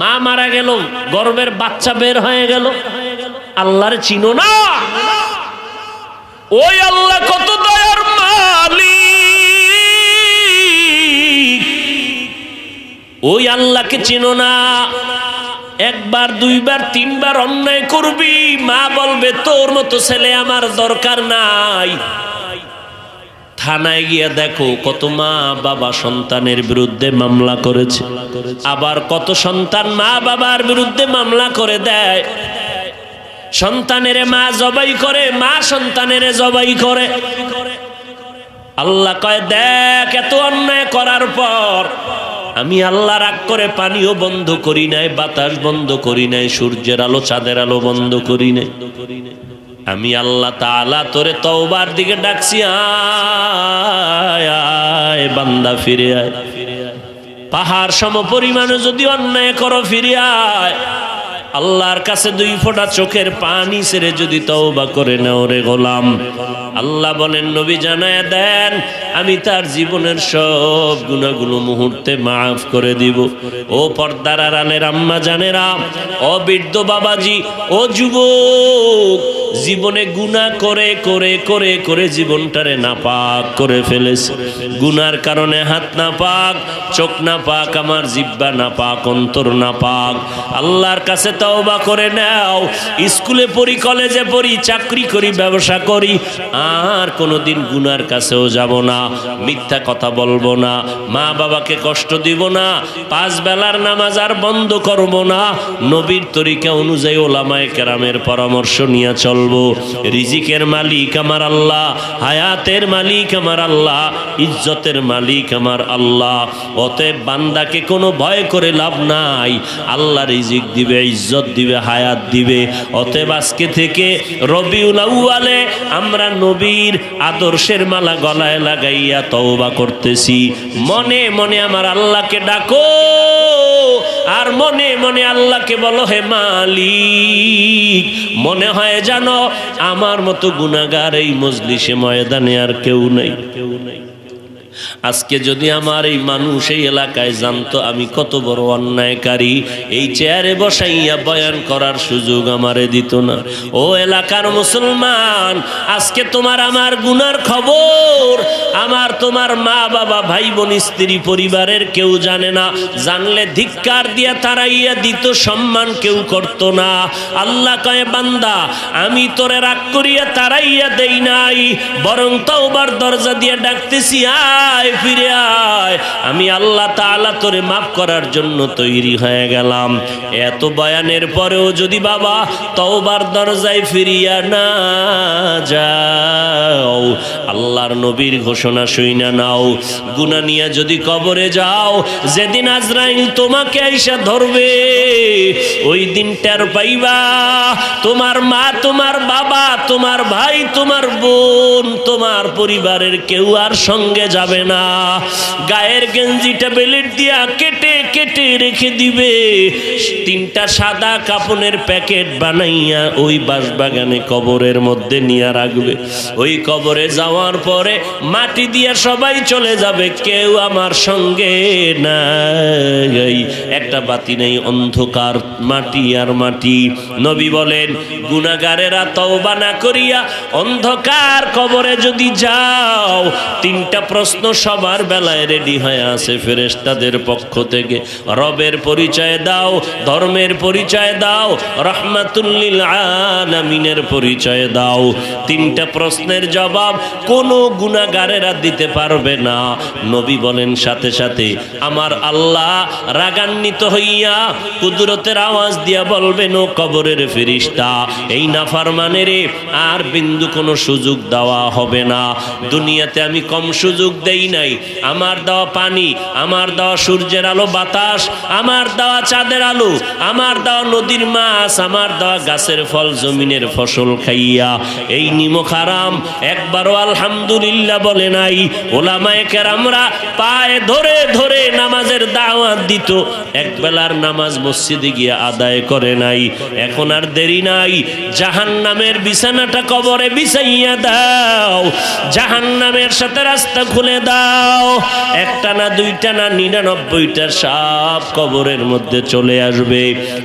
মা মারা গেল, গর্ভের বাচ্চা বের হয়ে গেল, আল্লাহর চিনো না? ওই আল্লাহ কত দয়ার মালিক, ওই আল্লাহকে চিনো না? একবার দুইবার তিনবার অন্যায় করবি, মা বলবে তোর মতো ছেলে আমার দরকার নাই। থানায় গিয়া দেখো, কত মা বাবা সন্তানের বিরুদ্ধে মামলা করেছে, আবার কত সন্তান মা বাবার বিরুদ্ধে মামলা করে দেয়। সন্তানের মা জবাই করে, মা সন্তানের জবাই করে। আল্লাহ কয়, দেখ এত অন্যায় করার পর আমি আল্লাহ রাগ করে পানিও বন্ধ করি নাই, বাতাস বন্ধ করি নাই, সূর্যের আলো চাঁদের আলো বন্ধ করি নাই। আমি আল্লাহ তাআলা তোরে তওবার দিকে ডাকছি, আয় আয় বান্দা ফিরে আয়। পাহাড় সম পরিমাণে যদি অন্যায় করো, ফিরে আয়। আল্লাহর কাছে দুই ফোঁটা চোখের পানি ছেড়ে যদি তওবা করে নাও রে গোলাম, আল্লাহ বলেন, নবী জানায় দেন, আমি তার জীবনের সব গুনাহগুলো মুহূর্তে মাফ করে দিব। ও পর্দার আড়ালের আম্মা জানেরা, ও বৃদ্ধ বাবাজি, ও যুবক, জীবনে গুনাহ করে করে করে করে জীবনটারে নাপাক করে ফেলেছে। গুনার কারণে হাত নাপাক, চোখ নাপাক, আমার জিহ্বা নাপাক, অন্তর নাপাক। আল্লাহর কাছে তওবা করে নাও। স্কুলে পড়ি, কলেজে পড়ি, চাকরি করি, ব্যবসা করি, আর কোনোদিন গুনার কাছেও যাব না, মিথ্যা কথা বলবো না, মা বাবাকে কষ্ট দিব না, 5 বেলার নামাজ আর বন্ধ করব না, নবীর তরিকা অনুযায়ী ওলামায়ে কেরামের পরামর্শ নিয়ে চলবো। রিজিকের মালিক আমার আল্লাহ, হায়াতের মালিক আমার আল্লাহ, ইজ্জতের মালিক আমার আল্লাহ। অতএব বান্দাকে কোনো ভয় করে লাভ নাই, আল্লাহ রিজিক দিবে, ইজ্জত দিবে, হায়াত দিবে। অতএব আজকে থেকে রবিউল আউয়ালে আমরা নবীর আদর্শের মালা গলায় লাগাইয়া তওবা করতেছি। মনে মনে আমার আল্লাহকে ডাকো, আর মনে মনে আল্লাহকে বলো, হে মালিক, মনে হয় জানো আমার মতো গুনাহগার এই মজলিসে ময়দানে আর কেউ নেই। আজকে যদি আমার এই মানুষ এই এলাকায় জানতো আমি কত বড় অন্যায়কারী, এই চেয়ারে বসাইয়া বয়ান করার সুযোগ আমারে দিত না। ও এলাকার মুসলমান, আজকে তোমার আমার গুনার খবর আমার তোমার মা বাবা, ভাই বোন, স্ত্রী, পরিবারের কেউ জানে না। জানলে ধিক্কার দিয়া তাড়াইয়া দিত, সম্মান কেউ করত না। আল্লাহ কয়, বান্দা আমি তোরে রাগ করিয়া তাড়াইয়া দেই নাই, বরং তওবার দরজা দিয়ে ডাকতেছি, আয় ফিরে আয়, আমি আল্লাহ তাআলা তোরে মাফ করার জন্য তৈরি হয়ে গেলাম। এত বয়ানের পরেও যদি বাবা তওবার দরজায় ফিরিয়া না যাও, আল্লাহর নবীর ঘোষণা শুইনা নাও, গুনাহ নিয়ে যদি কবরে যাও, যেদিন আজরাইল তোমাকে আইসা ধরবে, ওই দিন টের পাইবা তোমার মা, তোমার বাবা, তোমার ভাই, তোমার বোন, তোমার পরিবারের কেউ আর সঙ্গে যাবে না। গায়ের গেঞ্জিটা বেলেট দিয়া কেটে কেটে রেখে দিবে, 3টা সাদা কাপনের প্যাকেট বানাইয়া ওই বাঁশবাগানে কবরের মধ্যে নিয়ে রাখবে। ওই কবরে যাওয়ার পরে মাটি দিয়া সবাই চলে যাবে, কেউ আমার সঙ্গে নাই, একটা বাতি নেই, অন্ধকার, মাটি আর মাটি। নবী বলেন, গুনাহগারেরা তওবা না করিয়া অন্ধকার কবরে যদি যাও, 3টা প্রশ্ন সবার বেলায় রেডি হয়ে আছে ফেরেশতাদের পক্ষ থেকে। রবের পরিচয় দাও, ধর্মের পরিচয় দাও, রাহমাতুল লিল আলামিনের পরিচয় দাও। 3টা প্রশ্নের জবাব কোনো গুনাহগারেরা দিতে পারবে না। নবী বলেন, সাথে সাথে আমার আল্লাহ রাগান্বিত হইয়া কুদরতের আওয়াজ দিয়া বলবেন, ও কবরের ফেরেশতা, এই নাফরমানেরে আর বিন্দু কোনো সুযোগ দেওয়া হবে না। দুনিয়াতে আমি কম সুযোগ দেই নাই। আমার দেওয়া পানি, আমার দেওয়া সূর্যের আলো, বাতাস, আমার দেওয়া চাঁদের আলো, আমার দেওয়া নদীর মাছ, আমার দেওয়া গাছের ফল, জমিনের ফসল খাইয়া এই নিমক হারাম একবারও আলহামদুলিল্লাহ বলে নাই। ওলামায়ে কেরামরা পায়ে ধরে ধরে নামাজের দাওয়াত দিত, একবেলার নামাজ মসজিদে গিয়ে আদায় করে নাই। এখন আর দেরি নাই, জাহান্নামের বিছানাটা কবরে বিছাইয়া দাও, জাহান্নামের সাথে রাস্তা খুলে দাও। 1টা না 2টা না 99টা সাপ কবরের মধ্যে চলে আসবে।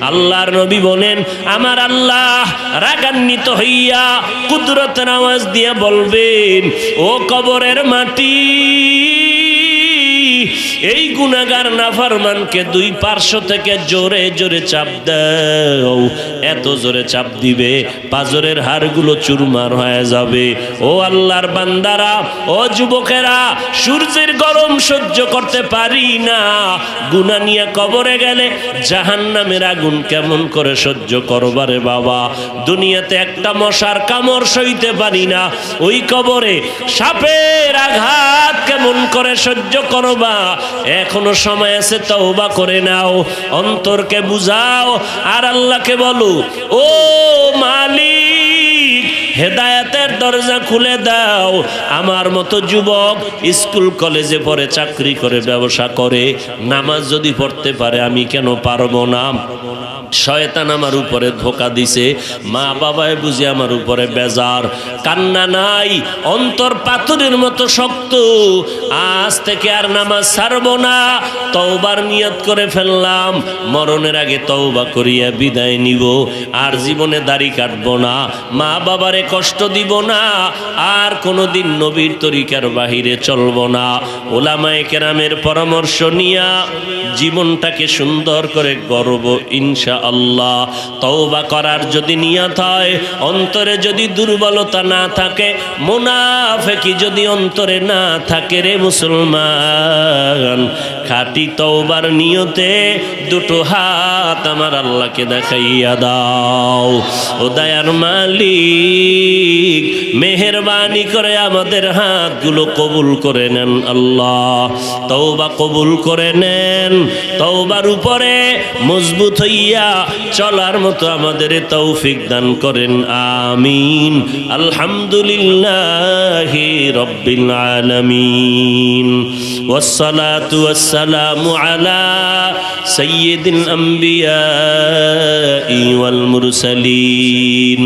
আল্লাহর নবী বলেন, আমার আল্লাহ রাগান্বিত হইয়া কুদরতের আওয়াজ দিয়ে বলবেন, ও কবরের মাটি, এই গুনাহগার নাফরমানকে 2 পার্শ্ব থেকে জোরে জোরে চাপ দাও। এত জোরে চাপ দিবে পাজরের হাড়গুলো চুরমার হয়ে যাবে। ও আল্লাহর বান্দারা, ও যুবকেরা, সূর্যের গরম সহ্য করতে পারি না, গুনাহ নিয়ে কবরে গেলে জাহান্নামের আগুন কেমন করে সহ্য করবারে বাবা। দুনিয়াতে একটা মশার কামড় সইতে পারি না, ওই কবরে সাপের আঘাত কেমন করে সহ্য করবা। এখনো সময় আছে, তওবা করে নাও, অন্তরকে বুঝাও, আর আল্লাহকে বলো, ও মালিক, হেদায়েতের দরজা খুলে দাও। আমার মতো যুবক স্কুল কলেজে পড়ে, চাকরি করে, ব্যবসা করে, নামাজ যদি পড়তে পারে, আমি কেন পারবো না? শয়তান আমার উপরে ধোঁকা দিছে, মা বাবায় বুঝি আমার উপরে বেজার, কান্না নাই, অন্তর পাথরের মতো শক্ত, শক্ত, আজ থেকে আর নামাজ ছাড়বো না, তওবার নিয়ত করে ফেললাম, মরণের আগে তওবা করিয়া বিদায় নিব, আর জীবনে দাড়ি কাটবো না, মা বাবারে কষ্ট দিব না, আর কোনোদিন নবীর তরিকার বাহিরে চলবো না। ওলামায়ে কেরামের পরামর্শ নিয়া জীবনটাকে সুন্দর করে গড়ব ইনশাআল্লাহ। তওবা করার যদি নিয়ত হয়, অন্তরে যদি দুর্বলতা না থাকে, মুনাফিকি যদি অন্তরে না থাকে রে মুসলমান, খাঁটি তওবার নিয়তে দুটো হাত আমার আল্লাহকে দেখাইয়া দাও। ও দয়ার মালিক, মেহেরবানি করে আমাদের হাতগুলো কবুল করে নেন আল্লাহ, তওবা কবুল করে নেন, তওবার উপরে মজবুত হইয়া চলার মতো আমাদের তৌফিক দান করেন, আমিন। আলহামদুলিল্লাহি রাব্বিল আলামিন, ওয়াসসালাতু ওয়াসসালামু আলা সাইয়্যিদিল আম্বিয়াই ওয়াল মুরসালিন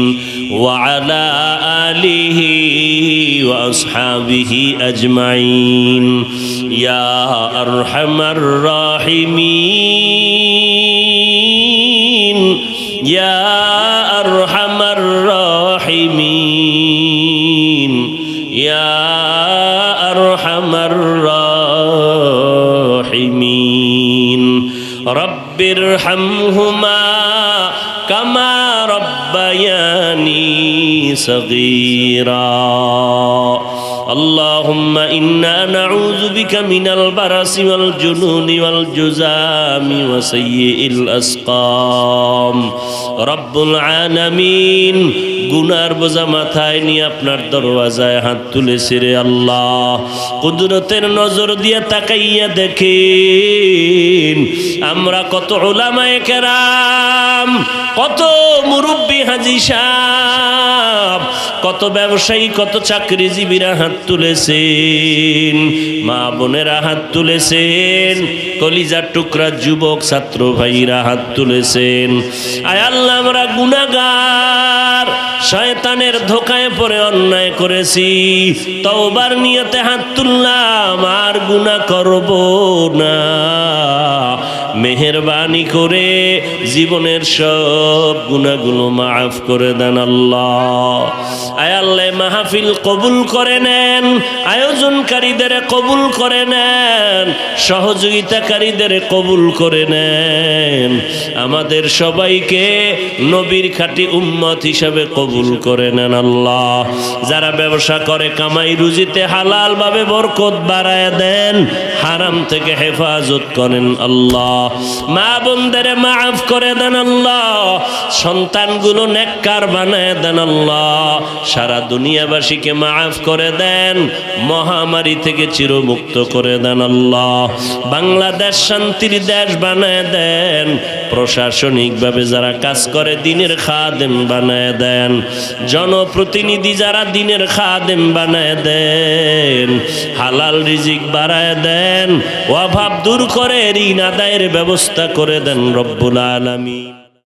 ওয়া আলা আলিহি ওয়া আসহাবিহি আজমাইন, ইয়া আরহামার রাহিমিন, ইয়া আরহামার রাহিমিন, ইয়া আরহামার রাহিমিন। রব্বিরহামহুমা কামা রব্বায়ানি সগীরা। اللهم إنا نعوذ بك من البرص والجنون والجذام وسيء الأسقام। رب العالمين, গুনার বোঝা মাথায় নিয়ে আপনার দরওয়াজায় হাত তুলেছি রে আল্লাহ, কুদরতের নজর দিয়ে তাকাইয়া দেখেন আমরা কত উলামায়ে কেরাম, কত মুরব্বী হাজী সাহেব, কত ব্যবসায়ী, কত চাকরিজীবীরা হাত তুলেছেন, মা বোনেরা হাত তুলেছেন, কলিজার টুকরা যুবক ছাত্র ভাইরা হাত তুলেছেন। আয় আল্লাহ, আমরা গুনাহগার, শয়তানের ধোকায় পড়ে অন্যায় করেছি, তওবার নিয়তে হাত তুললাম, আর গুনাহ করব না। মেহেরবানি করে জীবনের সব গুনাহগুলো মাফ করে দেন আল্লাহ। আয় আল্লাহ, মাহফিল কবুল করে নেন, আয়োজনকারীদের কবুল করে নেন, সহযোগিতাকারীদের কবুল করে নেন, আমাদের সবাইকে নবীর খাঁটি উম্মত হিসাবে কবুল করে নেন আল্লাহ। যারা ব্যবসা করে কামাই রুজিতে হালাল ভাবে বরকত বাড়ায় দেন, হারাম থেকে হেফাজত করেন আল্লাহ। মা বোনদের মাফ করে দেন আল্লাহ, সন্তানগুলো নেককার বানায় দেন আল্লাহ, সারা দুনিয়াবাসীকে মাফ করে দেন, মহামারী থেকে চিরমুক্ত করে দেন আল্লাহ। বাংলাদেশ শান্তির দেশ বানায় দেন, প্রশাসনিকভাবে যারা কাজ করে দিনের খাদেম বানায় দেন, জনপ্রতিনিধি যারা দিনের খাদেম বানায় দেন, হালাল রিজিক বাড়ায় দেন, অভাব দূর করে ঋণ আদায়ের ব্যবস্থা করে দেন রব্বুল আলামিন।